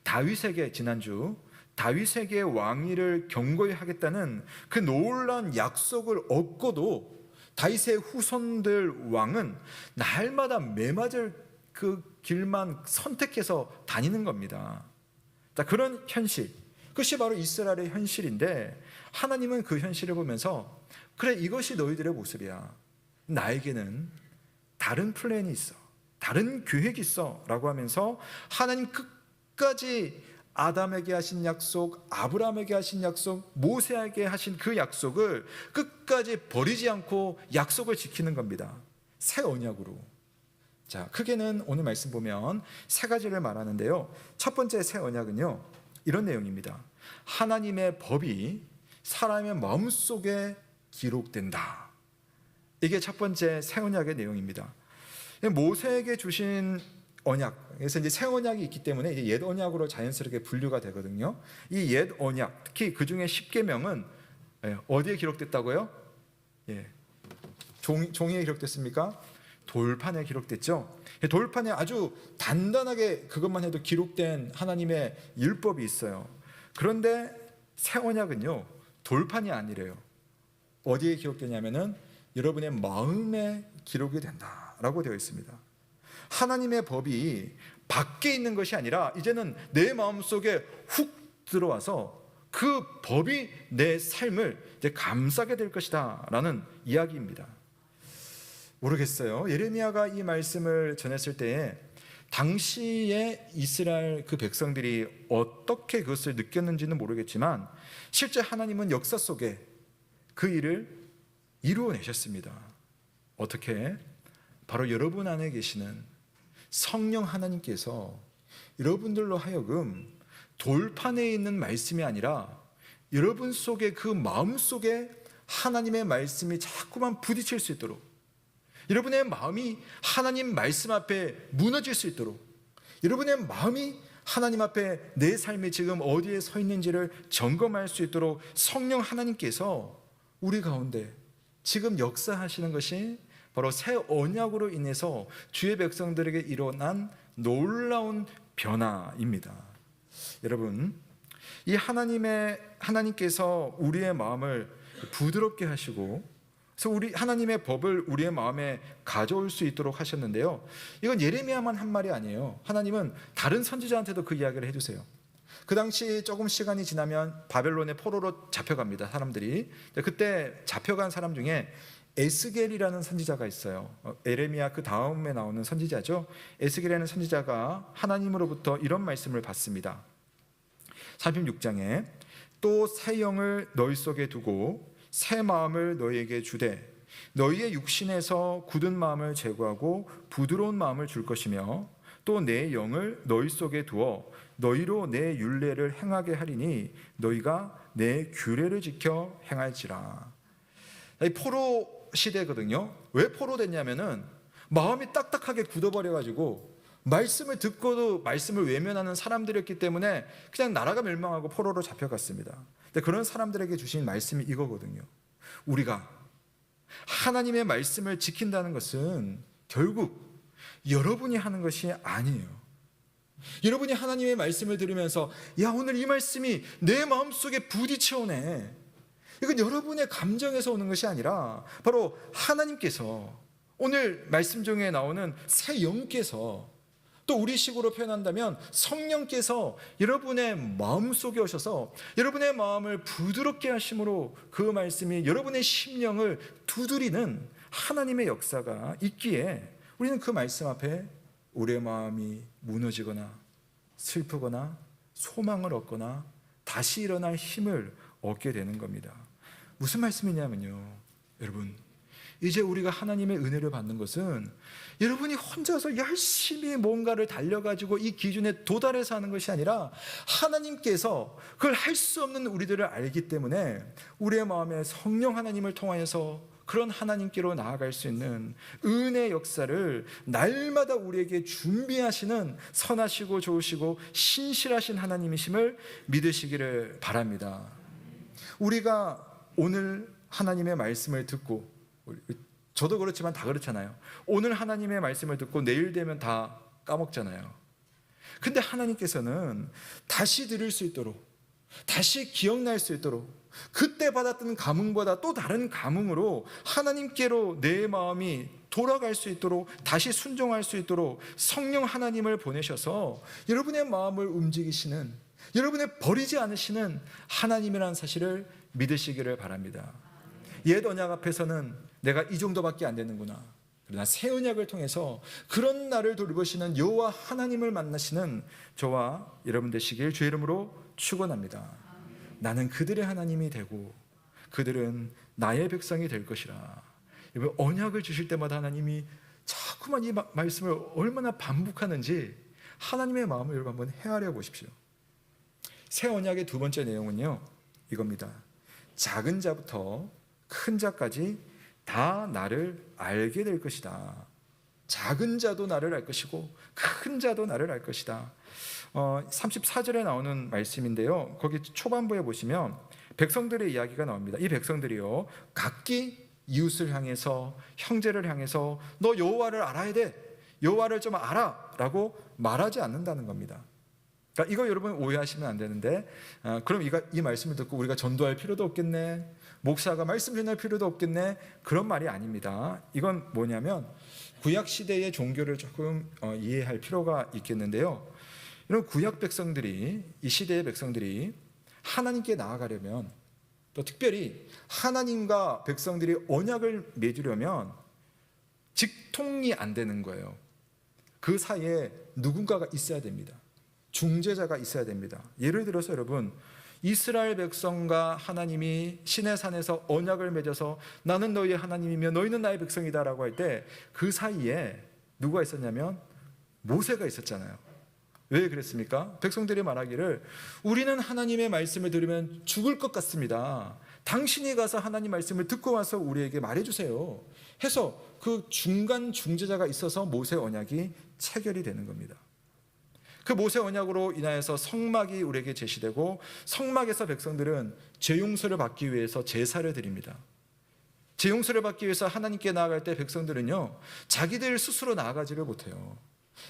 다윗에게 지난주 다윗에게 왕위를 경고히 하겠다는 그 놀라운 약속을 얻고도 다윗의 후손들 왕은 날마다 매맞을 그 길만 선택해서 다니는 겁니다. 자, 그런 현실, 그것이 바로 이스라엘의 현실인데 하나님은 그 현실을 보면서 그래, 이것이 너희들의 모습이야. 나에게는 다른 플랜이 있어, 다른 계획이 있어 라고 하면서 하나님 끝까지 아담에게 하신 약속, 아브라함에게 하신 약속, 모세에게 하신 그 약속을 끝까지 버리지 않고 약속을 지키는 겁니다. 새 언약으로. 자, 크게는 오늘 말씀 보면 세 가지를 말하는데요. 첫 번째 새 언약은요, 이런 내용입니다. 하나님의 법이 사람의 마음속에 기록된다. 이게 첫 번째 새 언약의 내용입니다. 모세에게 주신 언약, 그래서 이제 새 언약이 있기 때문에 이제 옛 언약으로 자연스럽게 분류가 되거든요. 이 옛 언약, 특히 그 중에 10계명은 어디에 기록됐다고요? 종이에 기록됐습니까? 돌판에 기록됐죠. 돌판에 아주 단단하게 그것만 해도 기록된 하나님의 율법이 있어요. 그런데 새 언약은요, 돌판이 아니래요. 어디에 기록되냐면은 여러분의 마음에 기록이 된다라고 되어 있습니다. 하나님의 법이 밖에 있는 것이 아니라 이제는 내 마음속에 훅 들어와서 그 법이 내 삶을 이제 감싸게 될 것이다라는 이야기입니다. 모르겠어요. 예레미야가 이 말씀을 전했을 때에 당시에 이스라엘 그 백성들이 어떻게 그것을 느꼈는지는 모르겠지만 실제 하나님은 역사 속에 그 일을 이루어내셨습니다. 어떻게? 바로 여러분 안에 계시는 성령 하나님께서 여러분들로 하여금 돌판에 있는 말씀이 아니라 여러분 속에 그 마음 속에 하나님의 말씀이 자꾸만 부딪힐 수 있도록, 여러분의 마음이 하나님 말씀 앞에 무너질 수 있도록, 여러분의 마음이 하나님 앞에 내 삶이 지금 어디에 서 있는지를 점검할 수 있도록 성령 하나님께서 우리 가운데 지금 역사하시는 것이 바로 새 언약으로 인해서 주의 백성들에게 일어난 놀라운 변화입니다. 여러분, 이 하나님께서 우리의 마음을 부드럽게 하시고, 그래서 하나님의 법을 우리의 마음에 가져올 수 있도록 하셨는데요. 이건 예레미야만 한 말이 아니에요. 하나님은 다른 선지자한테도 그 이야기를 해주세요. 그 당시 조금 시간이 지나면 바벨론의 포로로 잡혀갑니다. 사람들이. 그때 잡혀간 사람 중에 에스겔이라는 선지자가 있어요. 예레미야 그 다음에 나오는 선지자죠. 에스겔이라는 선지자가 하나님으로부터 이런 말씀을 받습니다. 36장에 또 새 영을 너희 속에 두고 새 마음을 너희에게 주되 너희의 육신에서 굳은 마음을 제거하고 부드러운 마음을 줄 것이며 또 내 영을 너희 속에 두어 너희로 내 율례를 행하게 하리니 너희가 내 규례를 지켜 행할지라. 포로 시대거든요. 왜 포로 됐냐면은 마음이 딱딱하게 굳어버려가지고 말씀을 듣고도 말씀을 외면하는 사람들이었기 때문에 그냥 나라가 멸망하고 포로로 잡혀갔습니다. 근데 그런 사람들에게 주신 말씀이 이거거든요. 우리가 하나님의 말씀을 지킨다는 것은 결국 여러분이 하는 것이 아니에요. 여러분이 하나님의 말씀을 들으면서 야, 오늘 이 말씀이 내 마음속에 부딪혀오네, 이건 여러분의 감정에서 오는 것이 아니라 바로 하나님께서, 오늘 말씀 중에 나오는 새 영께서, 또 우리식으로 표현한다면 성령께서 여러분의 마음속에 오셔서 여러분의 마음을 부드럽게 하심으로 그 말씀이 여러분의 심령을 두드리는 하나님의 역사가 있기에 우리는 그 말씀 앞에 우리의 마음이 무너지거나 슬프거나 소망을 얻거나 다시 일어날 힘을 얻게 되는 겁니다. 무슨 말씀이냐면요, 여러분, 이제 우리가 하나님의 은혜를 받는 것은 여러분이 혼자서 열심히 뭔가를 달려가지고 이 기준에 도달해서 하는 것이 아니라 하나님께서 그걸 할 수 없는 우리들을 알기 때문에 우리의 마음에 성령 하나님을 통하여서 그런 하나님께로 나아갈 수 있는 은혜의 역사를 날마다 우리에게 준비하시는 선하시고 좋으시고 신실하신 하나님이심을 믿으시기를 바랍니다. 우리가 오늘 하나님의 말씀을 듣고, 저도 그렇지만 다 그렇잖아요. 오늘 하나님의 말씀을 듣고 내일 되면 다 까먹잖아요. 근데 하나님께서는 다시 들을 수 있도록, 다시 기억날 수 있도록, 그때 받았던 감흥보다 또 다른 감흥으로 하나님께로 내 마음이 돌아갈 수 있도록, 다시 순종할 수 있도록 성령 하나님을 보내셔서 여러분의 마음을 움직이시는, 여러분의 버리지 않으시는 하나님이라는 사실을 믿으시기를 바랍니다. 옛 언약 앞에서는 내가 이 정도밖에 안 되는구나. 그러나 새 언약을 통해서 그런 나를 돌보시는 여호와 하나님을 만나시는 저와 여러분 되시길 주의 이름으로 축원합니다. 나는 그들의 하나님이 되고 그들은 나의 백성이 될 것이라. 여러분, 언약을 주실 때마다 하나님이 자꾸만 이 말씀을 얼마나 반복하는지 하나님의 마음을 여러분 한번 헤아려 보십시오. 새 언약의 두 번째 내용은요, 이겁니다. 작은 자부터 큰 자까지 다 나를 알게 될 것이다. 작은 자도 나를 알 것이고 큰 자도 나를 알 것이다. 34절에 나오는 말씀인데요, 거기 초반부에 보시면 백성들의 이야기가 나옵니다. 이 백성들이요, 각기 이웃을 향해서, 형제를 향해서 너 여호와를 알아야 돼, 여호와를 좀 알아 라고 말하지 않는다는 겁니다. 그러니까 이거 여러분 오해하시면 안 되는데, 그럼 이 말씀을 듣고 우리가 전도할 필요도 없겠네, 목사가 말씀 전할 필요도 없겠네, 그런 말이 아닙니다. 이건 뭐냐면 구약시대의 종교를 조금 이해할 필요가 있겠는데요, 이런 구약 백성들이, 이 시대의 백성들이 하나님께 나아가려면, 또 특별히 하나님과 백성들이 언약을 맺으려면 직통이 안 되는 거예요. 그 사이에 누군가가 있어야 됩니다. 중재자가 있어야 됩니다. 예를 들어서 여러분, 이스라엘 백성과 하나님이 시내산에서 언약을 맺어서 나는 너희의 하나님이며 너희는 나의 백성이다라고 할 때 그 사이에 누가 있었냐면 모세가 있었잖아요. 왜 그랬습니까? 백성들이 말하기를 우리는 하나님의 말씀을 들으면 죽을 것 같습니다. 당신이 가서 하나님 말씀을 듣고 와서 우리에게 말해주세요 해서 그 중간 중재자가 있어서 모세 언약이 체결이 되는 겁니다. 그 모세 언약으로 인하여서 성막이 우리에게 제시되고, 성막에서 백성들은 죄 용서를 받기 위해서 제사를 드립니다. 죄 용서를 받기 위해서 하나님께 나아갈 때 백성들은요, 자기들 스스로 나아가지를 못해요.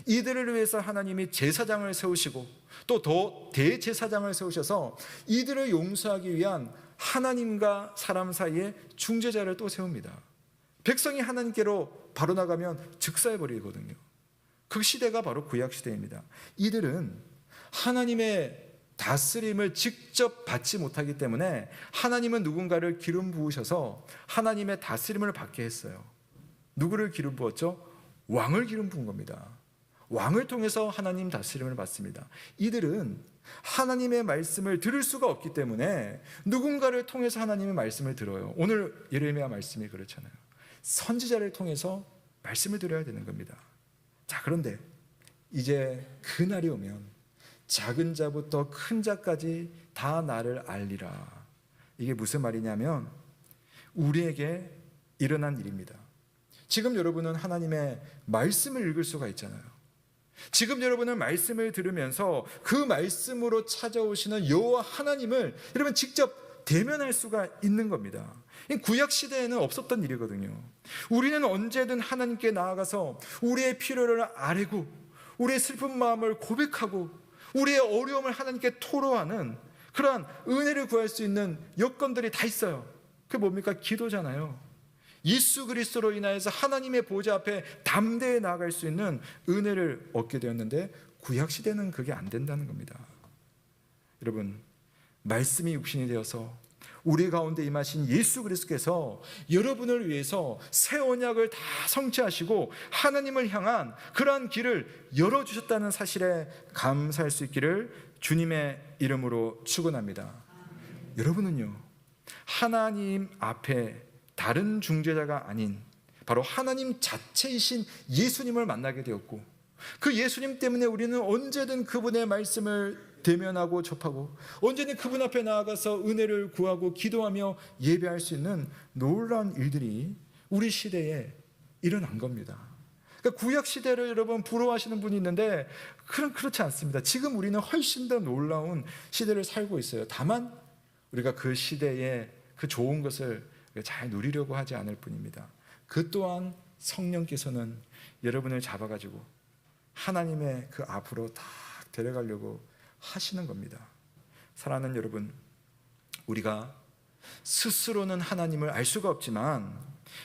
이들을 위해서 하나님이 제사장을 세우시고 또 더 대제사장을 세우셔서 이들을 용서하기 위한 하나님과 사람 사이에 중재자를 또 세웁니다. 백성이 하나님께로 바로 나가면 즉사해버리거든요. 그 시대가 바로 구약시대입니다. 이들은 하나님의 다스림을 직접 받지 못하기 때문에 하나님은 누군가를 기름 부으셔서 하나님의 다스림을 받게 했어요. 누구를 기름 부었죠? 왕을 기름 부은 겁니다. 왕을 통해서 하나님 다스림을 받습니다. 이들은 하나님의 말씀을 들을 수가 없기 때문에 누군가를 통해서 하나님의 말씀을 들어요. 오늘 예레미야 말씀이 그렇잖아요. 선지자를 통해서 말씀을 들어야 되는 겁니다. 자, 그런데 이제 그날이 오면 작은 자부터 큰 자까지 다 나를 알리라. 이게 무슨 말이냐면 우리에게 일어난 일입니다. 지금 여러분은 하나님의 말씀을 읽을 수가 있잖아요. 지금 여러분은 말씀을 들으면서 그 말씀으로 찾아오시는 여호와 하나님을 여러분 직접 대면할 수가 있는 겁니다. 구약 시대에는 없었던 일이거든요. 우리는 언제든 하나님께 나아가서 우리의 필요를 아뢰고 우리의 슬픈 마음을 고백하고 우리의 어려움을 하나님께 토로하는 그러한 은혜를 구할 수 있는 여건들이 다 있어요. 그게 뭡니까? 기도잖아요. 예수 그리스도로 인하여서 하나님의 보좌 앞에 담대히 나아갈 수 있는 은혜를 얻게 되었는데 구약 시대는 그게 안 된다는 겁니다. 여러분, 말씀이 육신이 되어서 우리 가운데 임하신 예수 그리스도께서 여러분을 위해서 새 언약을 다 성취하시고 하나님을 향한 그러한 길을 열어주셨다는 사실에 감사할 수 있기를 주님의 이름으로 축원합니다. 여러분은요, 하나님 앞에 다른 중재자가 아닌 바로 하나님 자체이신 예수님을 만나게 되었고, 그 예수님 때문에 우리는 언제든 그분의 말씀을 대면하고 접하고 언제든 그분 앞에 나아가서 은혜를 구하고 기도하며 예배할 수 있는 놀라운 일들이 우리 시대에 일어난 겁니다. 그러니까 구약 시대를 여러분 부러워하시는 분이 있는데 그렇지 않습니다. 지금 우리는 훨씬 더 놀라운 시대를 살고 있어요. 다만 우리가 그 시대의 그 좋은 것을 잘 누리려고 하지 않을 뿐입니다. 그 또한 성령께서는 여러분을 잡아가지고 하나님의 그 앞으로 딱 데려가려고 하시는 겁니다. 사랑하는 여러분, 우리가 스스로는 하나님을 알 수가 없지만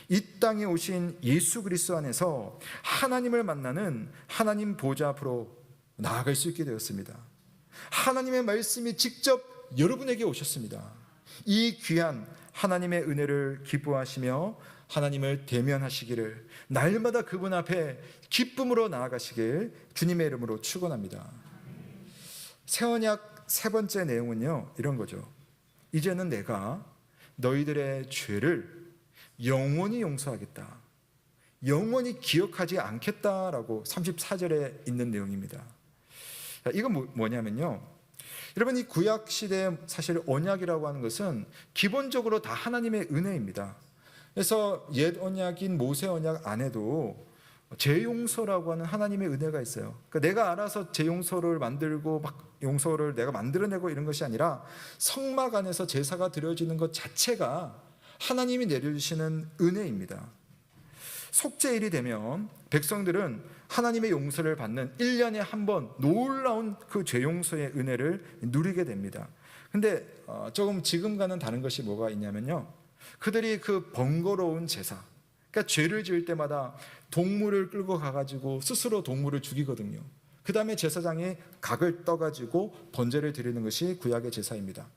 이 땅에 오신 예수 그리스도 안에서 하나님을 만나는 하나님 보좌 앞으로 나아갈 수 있게 되었습니다. 하나님의 말씀이 직접 여러분에게 오셨습니다. 이 귀한 하나님의 은혜를 기뻐하시며 하나님을 대면하시기를, 날마다 그분 앞에 기쁨으로 나아가시길 주님의 이름으로 축원합니다. 새 언약 세 번째 내용은요, 이런 거죠. 이제는 내가 너희들의 죄를 영원히 용서하겠다, 영원히 기억하지 않겠다라고 34절에 있는 내용입니다. 이건 뭐냐면요, 여러분, 이 구약 시대에 사실 언약이라고 하는 것은 기본적으로 다 하나님의 은혜입니다. 그래서 옛 언약인 모세 언약 안에도 재용서라고 하는 하나님의 은혜가 있어요. 그러니까 내가 알아서 재용서를 만들고 막 용서를 내가 만들어내고 이런 것이 아니라 성막 안에서 제사가 드려지는 것 자체가 하나님이 내려주시는 은혜입니다. 속죄일이 되면 백성들은 하나님의 용서를 받는 1년에 한 번 놀라운 그 죄용서의 은혜를 누리게 됩니다. 근데 조금 지금과는 다른 것이 뭐가 있냐면요, 그들이 그 번거로운 제사, 그러니까 죄를 지을 때마다 동물을 끌고 가가지고 스스로 동물을 죽이거든요. 그 다음에 제사장이 각을 떠가지고 번제를 드리는 것이 구약의 제사입니다.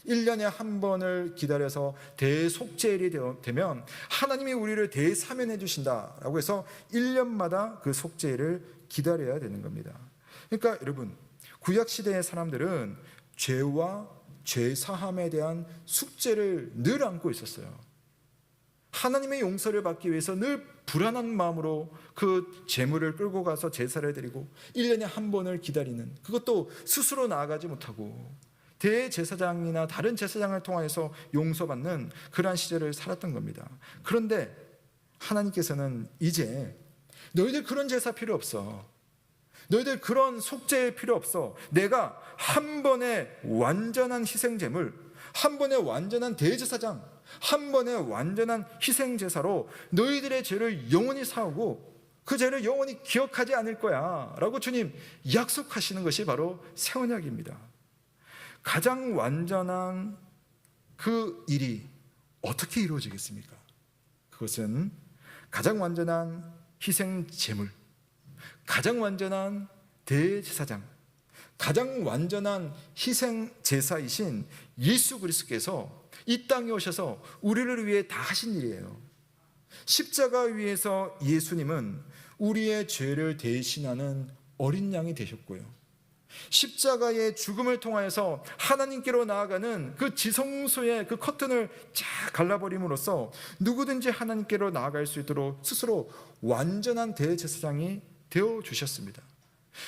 1년에 한 번을 기다려서 대속죄일이 되면 하나님이 우리를 대사면해 주신다라고 해서 1년마다 그 속죄일을 기다려야 되는 겁니다. 그러니까 여러분, 구약시대의 사람들은 죄와 죄사함에 대한 숙제를 늘 안고 있었어요. 하나님의 용서를 받기 위해서 늘 불안한 마음으로 그 제물을 끌고 가서 제사를 드리고 1년에 한 번을 기다리는, 그것도 스스로 나아가지 못하고 대제사장이나 다른 제사장을 통해서 용서받는 그러한 시절을 살았던 겁니다. 그런데 하나님께서는 이제 너희들 그런 제사 필요 없어, 너희들 그런 속죄 필요 없어, 내가 한 번의 완전한 희생제물, 한 번의 완전한 대제사장, 한 번의 완전한 희생제사로 너희들의 죄를 영원히 사하고 그 죄를 영원히 기억하지 않을 거야 라고 주님 약속하시는 것이 바로 새 언약입니다. 가장 완전한 그 일이 어떻게 이루어지겠습니까? 그것은 가장 완전한 희생제물, 가장 완전한 대제사장, 가장 완전한 희생제사이신 예수 그리스도께서 이 땅에 오셔서 우리를 위해 다 하신 일이에요. 십자가 위에서 예수님은 우리의 죄를 대신하는 어린 양이 되셨고요, 십자가의 죽음을 통하여서 하나님께로 나아가는 그 지성소의 그 커튼을 쫙 갈라버림으로써 누구든지 하나님께로 나아갈 수 있도록 스스로 완전한 대제사장이 되어주셨습니다.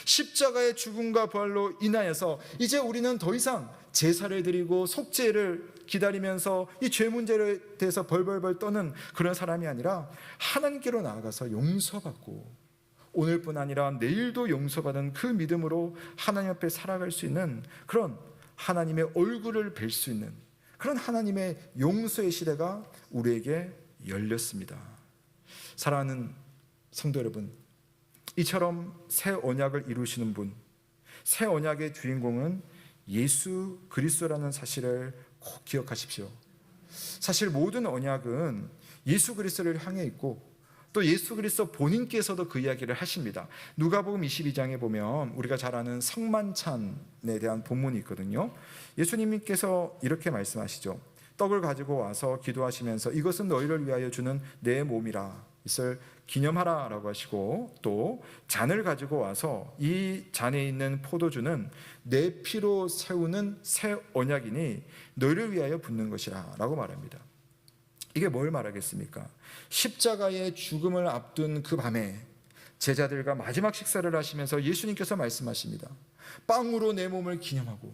십자가의 죽음과 부활로 인하여서 이제 우리는 더 이상 제사를 드리고 속죄를 기다리면서 이 죄 문제에 대해서 벌벌벌 떠는 그런 사람이 아니라 하나님께로 나아가서 용서받고 오늘뿐 아니라 내일도 용서받은 그 믿음으로 하나님 앞에 살아갈 수 있는 그런 하나님의 얼굴을 뵐 수 있는 그런 하나님의 용서의 시대가 우리에게 열렸습니다. 사랑하는 성도 여러분, 이처럼 새 언약을 이루시는 분, 새 언약의 주인공은 예수 그리스도라는 사실을 꼭 기억하십시오. 사실 모든 언약은 예수 그리스도를 향해 있고 또 예수 그리스도 본인께서도 그 이야기를 하십니다. 누가복음 22장에 보면 우리가 잘 아는 성만찬에 대한 본문이 있거든요. 예수님께서 이렇게 말씀하시죠. 떡을 가지고 와서 기도하시면서 이것은 너희를 위하여 주는 내 몸이라, 이것을 기념하라 라고 하시고, 또 잔을 가지고 와서 이 잔에 있는 포도주는 내 피로 세우는 새 언약이니 너희를 위하여 붓는 것이라 라고 말합니다. 이게 뭘 말하겠습니까? 십자가의 죽음을 앞둔 그 밤에 제자들과 마지막 식사를 하시면서 예수님께서 말씀하십니다. 빵으로 내 몸을 기념하고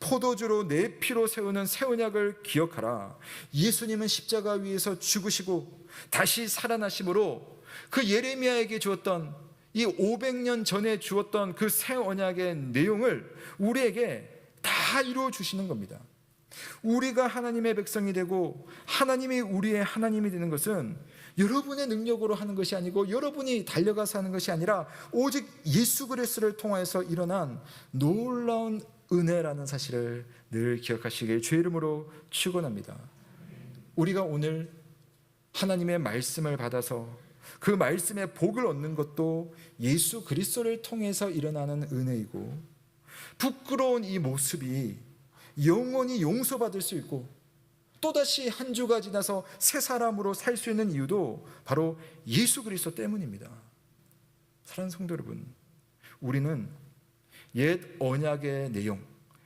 포도주로 내 피로 세우는 새 언약을 기억하라. 예수님은 십자가 위에서 죽으시고 다시 살아나심으로 그 예레미야에게 주었던 이 500년 전에 주었던 그 새 언약의 내용을 우리에게 다 이루어 주시는 겁니다. 우리가 하나님의 백성이 되고 하나님이 우리의 하나님이 되는 것은 여러분의 능력으로 하는 것이 아니고 여러분이 달려가서 하는 것이 아니라 오직 예수 그리스도를 통하여서 일어난 놀라운 은혜라는 사실을 늘 기억하시길 주의 이름으로 축원합니다. 우리가 오늘 하나님의 말씀을 받아서 그 말씀의 복을 얻는 것도 예수 그리스도를 통해서 일어나는 은혜이고, 부끄러운 이 모습이 영원히 용서받을 수 있고 또다시 한 주가 지나서 새 사람으로 살 수 있는 이유도 바로 예수 그리스도 때문입니다. 사랑하는 성도 여러분, 우리는 옛 언약의 내용,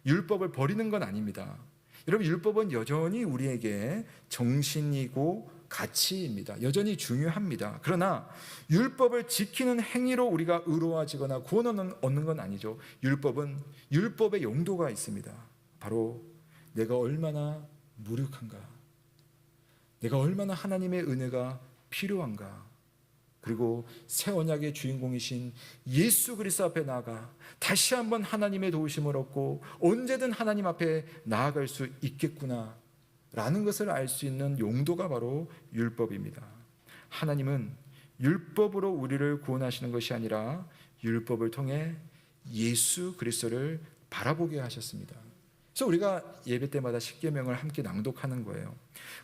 율법을 버리는 건 아닙니다. 여러분, 율법은 여전히 우리에게 정신이고 가치입니다. 여전히 중요합니다. 그러나 율법을 지키는 행위로 우리가 의로워지거나 구원을 얻는 건 아니죠. 율법은 율법의 용도가 있습니다. 바로 내가 얼마나 무력한가, 내가 얼마나 하나님의 은혜가 필요한가, 그리고 새 언약의 주인공이신 예수 그리스도 앞에 나아가 다시 한번 하나님의 도우심을 얻고 언제든 하나님 앞에 나아갈 수 있겠구나 라는 것을 알 수 있는 용도가 바로 율법입니다. 하나님은 율법으로 우리를 구원하시는 것이 아니라 율법을 통해 예수 그리스도를 바라보게 하셨습니다. 그래서 우리가 예배 때마다 십계명을 함께 낭독하는 거예요.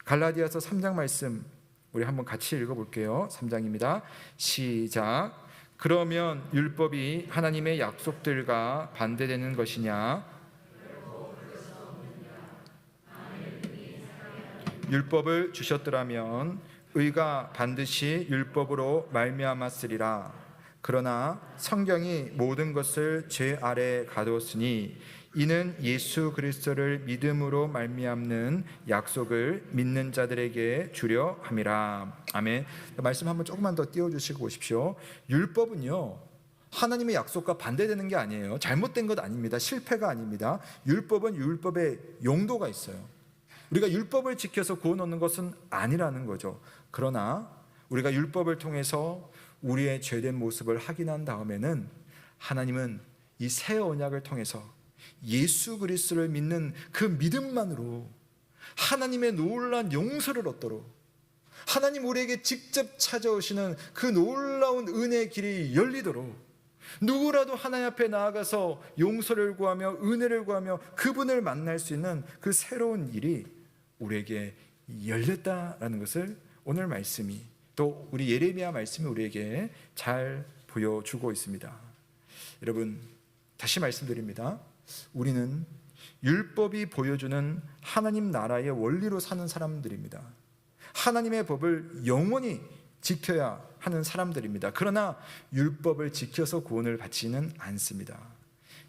갈라디아서 3장 말씀 우리 한번 같이 읽어볼게요. 3장입니다. 시작. 그러면 율법이 하나님의 약속들과 반대되는 것이냐? 율법을 주셨더라면 의가 반드시 율법으로 말미암았으리라. 그러나 성경이 모든 것을 죄 아래 가두었으니 이는 예수 그리스도를 믿음으로 말미암는 약속을 믿는 자들에게 주려 함이라. 아멘. 말씀 한번 조금만 더 띄워주시고 오십시오. 율법은요, 하나님의 약속과 반대되는 게 아니에요. 잘못된 것 아닙니다. 실패가 아닙니다. 율법은 율법의 용도가 있어요. 우리가 율법을 지켜서 구원 얻는 것은 아니라는 거죠. 그러나 우리가 율법을 통해서 우리의 죄된 모습을 확인한 다음에는 하나님은 이 새 언약을 통해서 예수 그리스도를 믿는 그 믿음만으로 하나님의 놀라운 용서를 얻도록, 하나님 우리에게 직접 찾아오시는 그 놀라운 은혜의 길이 열리도록, 누구라도 하나님 앞에 나아가서 용서를 구하며 은혜를 구하며 그분을 만날 수 있는 그 새로운 일이 우리에게 열렸다라는 것을 오늘 말씀이, 또 우리 예레미야 말씀이 우리에게 잘 보여주고 있습니다. 여러분, 다시 말씀드립니다. 우리는 율법이 보여주는 하나님 나라의 원리로 사는 사람들입니다. 하나님의 법을 영원히 지켜야 하는 사람들입니다. 그러나 율법을 지켜서 구원을 받지는 않습니다.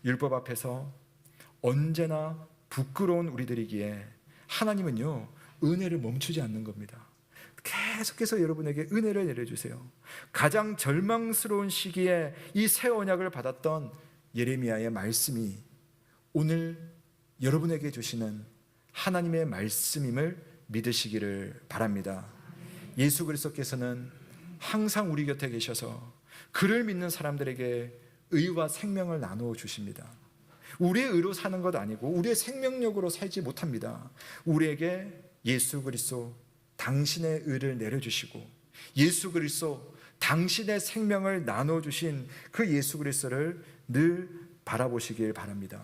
율법 앞에서 언제나 부끄러운 우리들이기에 하나님은요, 은혜를 멈추지 않는 겁니다. 계속해서 여러분에게 은혜를 내려주세요. 가장 절망스러운 시기에 이 새 언약을 받았던 예레미야의 말씀이 오늘 여러분에게 주시는 하나님의 말씀임을 믿으시기를 바랍니다. 예수 그리스도께서는 항상 우리 곁에 계셔서 그를 믿는 사람들에게 의와 생명을 나누어 주십니다. 우리의 의로 사는 것 아니고 우리의 생명력으로 살지 못합니다. 우리에게 예수 그리스도 당신의 의를 내려주시고 예수 그리스도 당신의 생명을 나눠주신 그 예수 그리스도를 늘 바라보시길 바랍니다.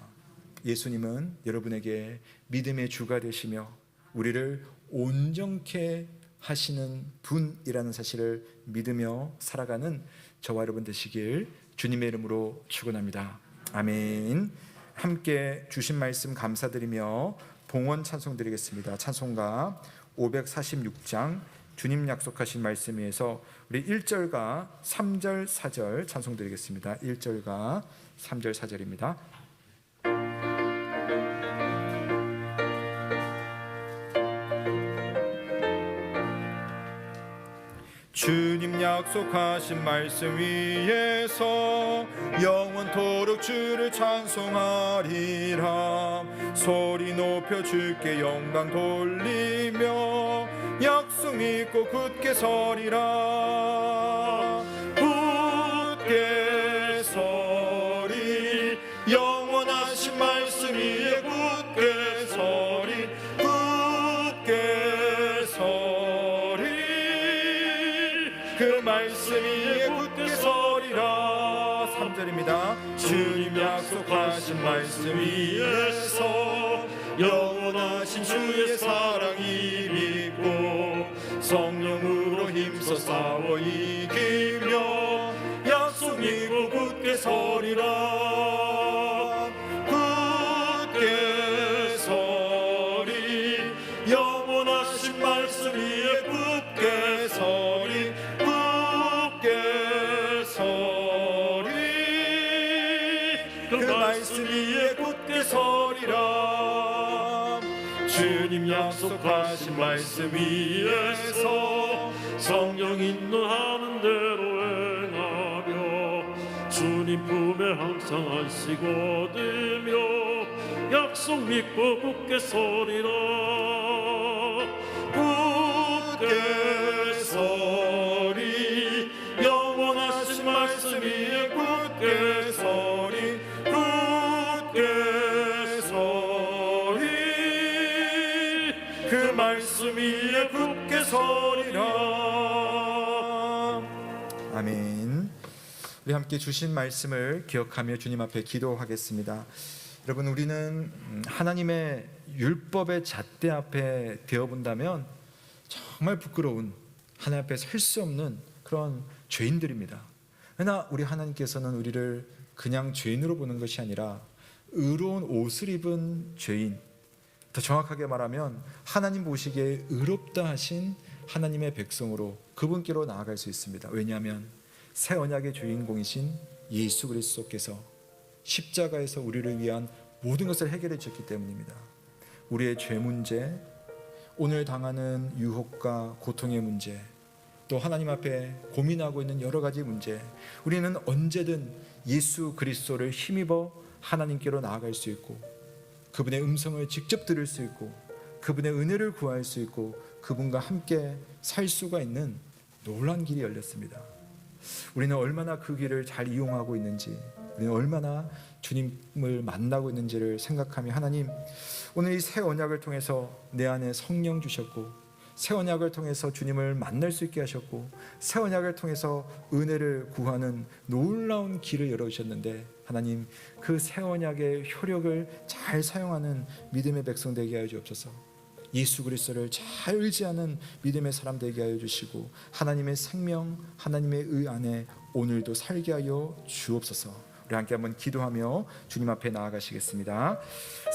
예수님은 여러분에게 믿음의 주가 되시며 우리를 온전케 하시는 분이라는 사실을 믿으며 살아가는 저와 여러분 되시길 주님의 이름으로 축원합니다. 아멘. 함께 주신 말씀 감사드리며 봉헌 찬송 드리겠습니다. 찬송가 546장 주님 약속하신 말씀 위에서 우리 1절과 3절 4절 찬송 드리겠습니다. 1절과 3절 4절입니다. 주님 약속하신 말씀 위에서 영원토록 주를 찬송하리라. 소리 높여 주께 영광 돌리며 약속 믿고 굳게 서리라. 굳게 서리 영원하신 말씀 위에 굳게 서리 3절입니다. 주님 약속하신 말씀 위에서 영원하신 주의 사랑이 믿고 성령으로 힘써 싸워 이기며 약속 믿고 굳게 서리라. 굳게 서리 영원하신 말씀 위에 굳게 서리 굳게 서리 그 말씀 위에 굳게 서리라. 주님 약속하신 말씀 위에서 성령 인도하는 대로 행하며 주님 품에 항상 안식 얻으며 약속 믿고 굳게 서리라. 굳게 서리 영원하신 말씀 위에 굳게 서리 굳게 서리 그 말씀 위에 굳게 서리라. 아멘. 우리 함께 주신 말씀을 기억하며 주님 앞에 기도하겠습니다. 여러분, 우리는 하나님의 율법의 잣대 앞에 되어본다면 정말 부끄러운, 하나님 앞에 설 수 없는 그런 죄인들입니다. 그러나 우리 하나님께서는 우리를 그냥 죄인으로 보는 것이 아니라 의로운 옷을 입은 죄인, 더 정확하게 말하면 하나님 보시기에 의롭다 하신 하나님의 백성으로 그분께로 나아갈 수 있습니다. 왜냐하면 새 언약의 주인공이신 예수 그리스도께서 십자가에서 우리를 위한 모든 것을 해결해 주셨기 때문입니다. 우리의 죄 문제, 오늘 당하는 유혹과 고통의 문제, 또 하나님 앞에 고민하고 있는 여러 가지 문제, 우리는 언제든 예수 그리스도를 힘입어 하나님께로 나아갈 수 있고 그분의 음성을 직접 들을 수 있고 그분의 은혜를 구할 수 있고 그분과 함께 살 수가 있는 놀라운 길이 열렸습니다. 우리는 얼마나 그 길을 잘 이용하고 있는지, 우리는 얼마나 주님을 만나고 있는지를 생각하며 하나님, 오늘 이 새 언약을 통해서 내 안에 성령 주셨고 새 언약을 통해서 주님을 만날 수 있게 하셨고 새 언약을 통해서 은혜를 구하는 놀라운 길을 열어주셨는데 하나님, 그 새 언약의 효력을 잘 사용하는 믿음의 백성 되게 하여 주옵소서. 예수 그리스도를 잘 의지하는 믿음의 사람 되게 하여 주시고 하나님의 생명, 하나님의 의 안에 오늘도 살게 하여 주옵소서. 우리 함께 한번 기도하며 주님 앞에 나아가시겠습니다.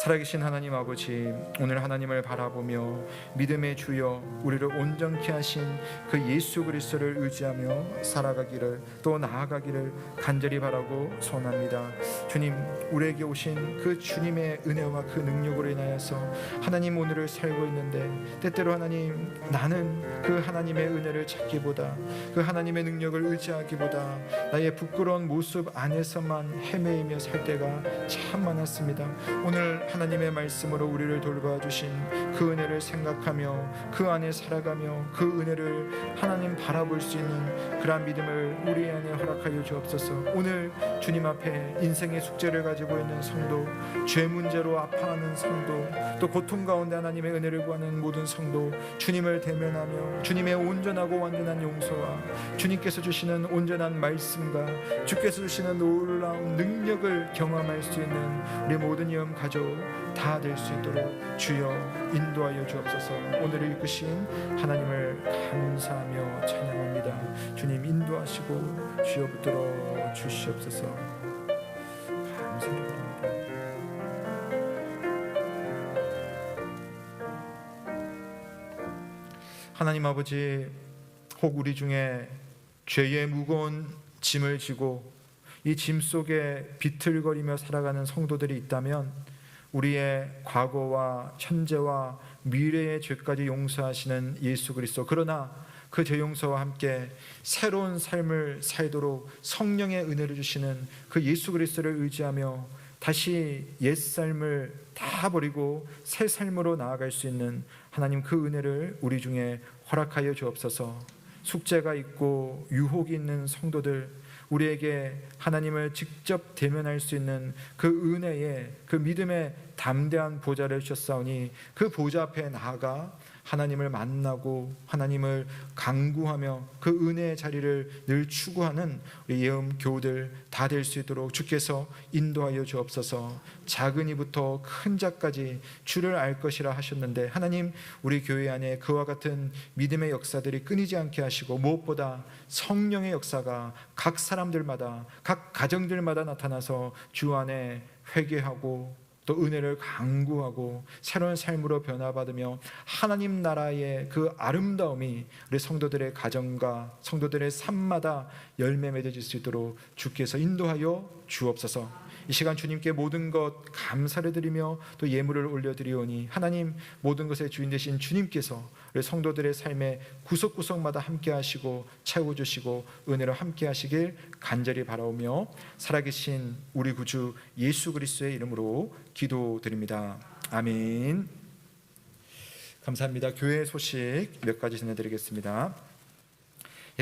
살아계신 하나님 아버지, 오늘 하나님을 바라보며 믿음의 주여 우리를 온전케 하신 그 예수 그리스도를 의지하며 살아가기를, 또 나아가기를 간절히 바라고 소원합니다. 주님, 우리에게 오신 그 주님의 은혜와 그 능력으로 인하여서 하나님 오늘을 살고 있는데, 때때로 하나님, 나는 그 하나님의 은혜를 찾기보다, 그 하나님의 능력을 의지하기보다 나의 부끄러운 모습 안에서만 헤매이며 살 때가 참 많았습니다. 오늘 하나님의 말씀으로 우리를 돌봐주신 그 은혜를 생각하며 그 안에 살아가며 그 은혜를 하나님 바라볼 수 있는 그러한 믿음을 우리 안에 허락하여 주옵소서. 오늘 주님 앞에 인생의 숙제를 가지고 있는 성도, 죄 문제로 아파하는 성도, 또 고통 가운데 하나님의 은혜를 구하는 모든 성도, 주님을 대면하며 주님의 온전하고 완전한 용서와 주님께서 주시는 온전한 말씀과 주께서 주시는 놀라운 능력을 경험할 수 있는 우리 모든 영 가족 다 될 수 있도록 주여 인도하여 주옵소서. 오늘을 이끄신 하나님을 감사하며 찬양합니다. 주님 인도하시고 주여 붙들어 주시옵소서. 감사드립니다. 하나님 아버지, 혹 우리 중에 죄의 무거운 짐을 지고 이 짐 속에 비틀거리며 살아가는 성도들이 있다면 우리의 과거와 현재와 미래의 죄까지 용서하시는 예수 그리스도, 그러나 그 죄 용서와 함께 새로운 삶을 살도록 성령의 은혜를 주시는 그 예수 그리스도를 의지하며 다시 옛 삶을 다 버리고 새 삶으로 나아갈 수 있는 하나님, 그 은혜를 우리 중에 허락하여 주옵소서. 숙제가 있고 유혹이 있는 성도들, 우리에게 하나님을 직접 대면할 수 있는 그 은혜의, 그 믿음의 담대한 보좌를 주셨사오니 그 보좌 앞에 나아가 하나님을 만나고 하나님을 간구하며 그 은혜의 자리를 늘 추구하는 우리 예음 교우들 다 될 수 있도록 주께서 인도하여 주옵소서. 작은 이부터 큰 자까지 주를 알 것이라 하셨는데 하나님, 우리 교회 안에 그와 같은 믿음의 역사들이 끊이지 않게 하시고 무엇보다 성령의 역사가 각 사람들마다 각 가정들마다 나타나서 주 안에 회개하고 또 은혜를 간구하고 새로운 삶으로 변화받으며 하나님 나라의 그 아름다움이 우리 성도들의 가정과 성도들의 삶마다 열매 맺어질 수 있도록 주께서 인도하여 주옵소서. 이 시간 주님께 모든 것 감사를 드리며 또 예물을 올려드리오니 하나님, 모든 것의 주인 되신 주님께서 우리 성도들의 삶의 구석구석마다 함께 하시고 채워주시고 은혜로 함께 하시길 간절히 바라오며 살아계신 우리 구주 예수 그리스도의 이름으로 기도드립니다. 아멘. 감사합니다. 교회 소식 몇 가지 전해드리겠습니다.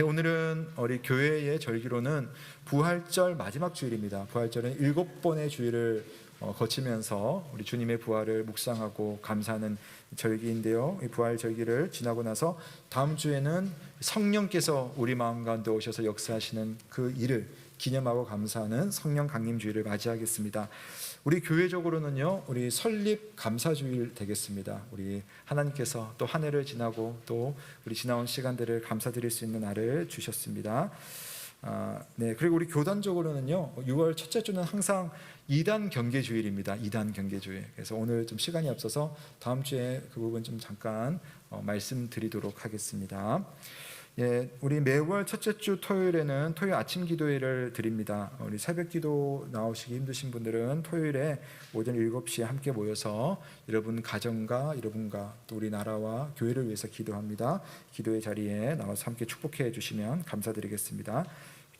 오늘은 우리 교회의 절기로는 부활절 마지막 주일입니다. 부활절은 7번의 주일을 거치면서 우리 주님의 부활을 묵상하고 감사하는 절기인데요. 이 부활 절기를 지나고 나서 다음 주에는 성령께서 우리 마음 가운데 오셔서 역사하시는 그 일을 기념하고 감사하는 성령 강림 주일을 맞이하겠습니다. 우리 교회적으로는요, 우리 설립 감사주일 되겠습니다. 우리 하나님께서 또 한 해를 지나고 또 우리 지나온 시간들을 감사드릴 수 있는 날을 주셨습니다. 그리고 우리 교단적으로는요, 6월 첫째 주는 항상 2단 경계주일입니다. 2단 경계주일. 그래서 오늘 좀 시간이 없어서 다음 주에 그 부분 좀 잠깐 말씀드리도록 하겠습니다. 우리 매월 첫째 주 토요일에는 토요일 아침 기도회를 드립니다. 우리 새벽 기도 나오시기 힘드신 분들은 토요일에 오전 7시에 함께 모여서 여러분 가정과 여러분과 또 우리 나라와 교회를 위해서 기도합니다. 기도의 자리에 나와서 함께 축복해 주시면 감사드리겠습니다.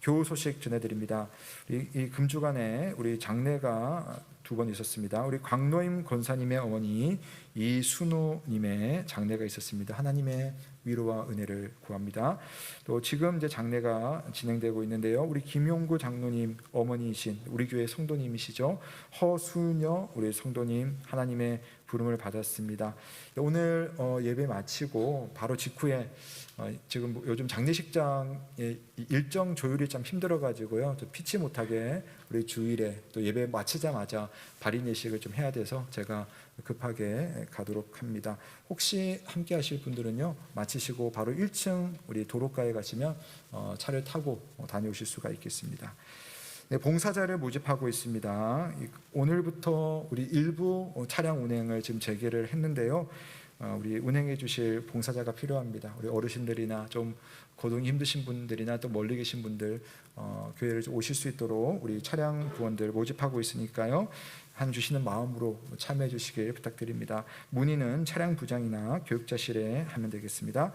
교우 소식 전해드립니다. 이 금주간에 우리 장례가 2번 있었습니다. 우리 광노임 권사님의 어머니 이순호님의 장례가 있었습니다. 하나님의 위로와 은혜를 구합니다. 또 지금 이제 장례가 진행되고 있는데요. 우리 김용구 장로님 어머니이신 우리 교회 성도님이시죠. 허수녀 우리 성도님 하나님의 부름을 받았습니다. 오늘 예배 마치고 바로 직후에 지금 요즘 장례식장의 일정 조율이 좀 힘들어가지고요. 좀 피치 못하게 우리 주일에 또 예배 마치자마자 발인 예식을 좀 해야 돼서 제가 급하게 가도록 합니다. 혹시 함께 하실 분들은요, 마치시고 바로 1층 우리 도로가에 가시면 차를 타고 다녀오실 수가 있겠습니다. 봉사자를 모집하고 있습니다. 오늘부터 우리 일부 차량 운행을 지금 재개를 했는데요. 우리 운행해 주실 봉사자가 필요합니다. 우리 어르신들이나 좀 거동이 힘드신 분들이나 또 멀리 계신 분들 교회를 오실 수 있도록 우리 차량 부원들 모집하고 있으니까요. 한 주시는 마음으로 참여해 주시길 부탁드립니다. 문의는 차량 부장이나 교육자실에 하면 되겠습니다.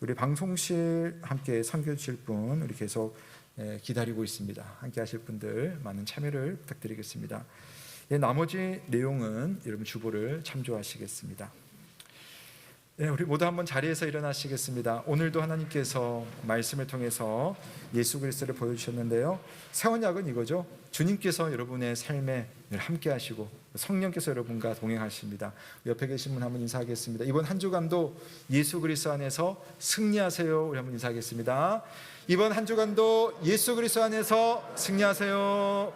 우리 방송실 함께 섬겨 주실 분 우리 계속 기다리고 있습니다. 함께 하실 분들 많은 참여를 부탁드리겠습니다. 나머지 내용은 여러분 주보를 참조하시겠습니다. 우리 모두 한번 자리에서 일어나시겠습니다. 오늘도 하나님께서 말씀을 통해서 예수 그리스도를 보여주셨는데요. 새 언약은 이거죠. 주님께서 여러분의 삶에 늘 함께 하시고 성령께서 여러분과 동행하십니다. 옆에 계신 분 한번 인사하겠습니다. 이번 한 주간도 예수 그리스도 안에서 승리하세요. 우리 한번 인사하겠습니다. 이번 한 주간도 예수 그리스도 안에서 승리하세요.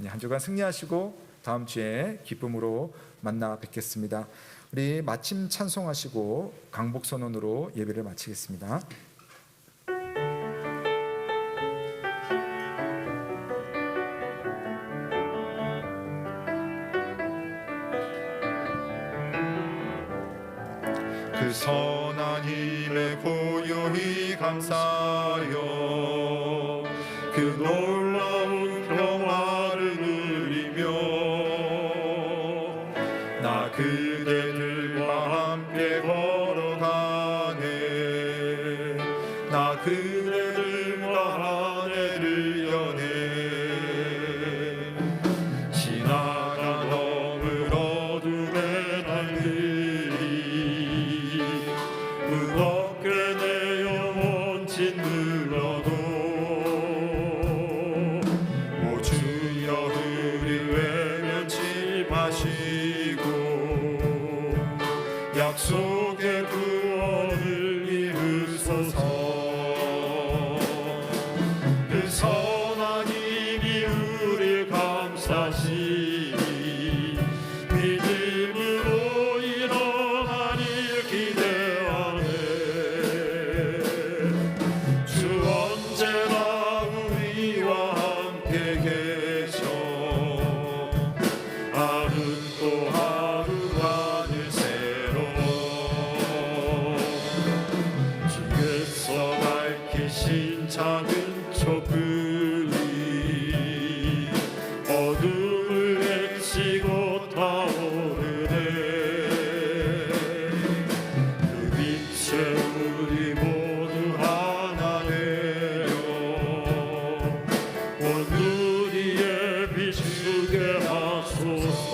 한 주간 승리하시고 다음 주에 기쁨으로 만나 뵙겠습니다. 우리 마침 찬송하시고 강복 선언으로 예배를 마치겠습니다. 그 선한 힘에 고요히 감사하여 그 놀라운 평화를 누리며 나 그대들과 함께 걸어가네. 나 그대들과 한 해를 여네. 지나간 너무 어둠의 날들이 무겁게 내 영혼 짓눌러도 계셔 하루 또 하루가 늘 새로워 주께서 밝히신 작은 촛불이 어둠을 헤치고 타오르네 그 빛에 우리 모두 하나 되어 온누리에 비추게 하소서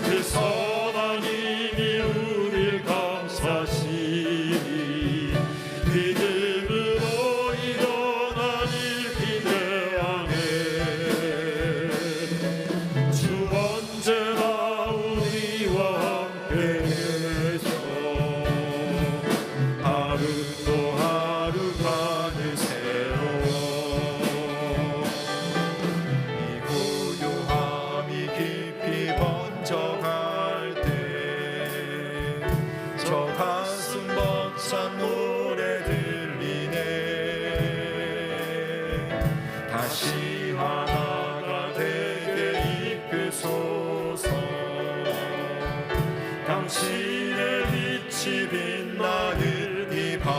그 선한 힘이 우릴 감싸시니 믿음으로 일어나길 기대하네 주 언제나 우리와 함께 계셔 하루 또 하루가 늘 새로워 이 고요함이 깊이 번져갈 때 저 가슴 벅찬 노래 들리네 다시 하나가 되게 이끄소서 당신의 빛이 빛나는 이 밤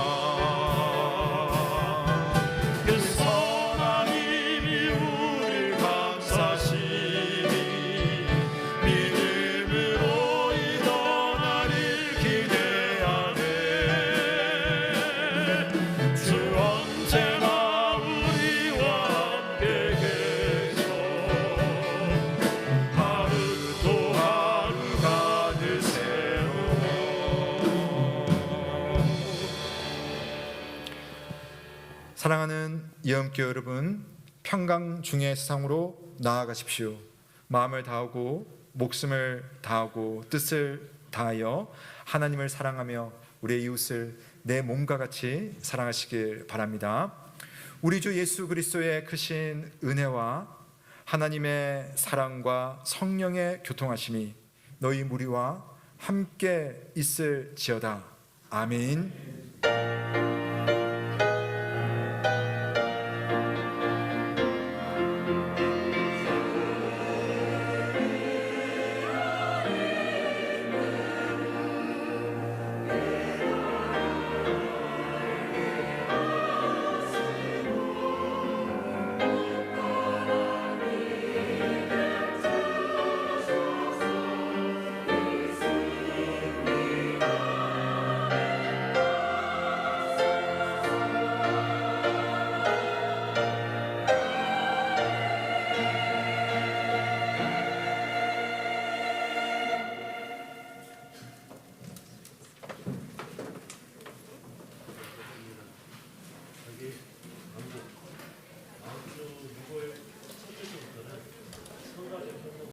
그 선한 힘이 우릴 감싸시니 믿음으로 일어나길 기대하네 주 언제나 우리와 함께 계셔 하루 또 하루가 늘 새로워 사랑하는 예언교회 여러분, 평강 중의 세상으로 나아가십시오. 마음을 다하고 목숨을 다하고 뜻을 다하여 하나님을 사랑하며 우리의 이웃을 내 몸과 같이 사랑하시길 바랍니다. 우리 주 예수 그리스도의 크신 은혜와 하나님의 사랑과 성령의 교통하심이 너희 무리와 함께 있을지어다. 아멘.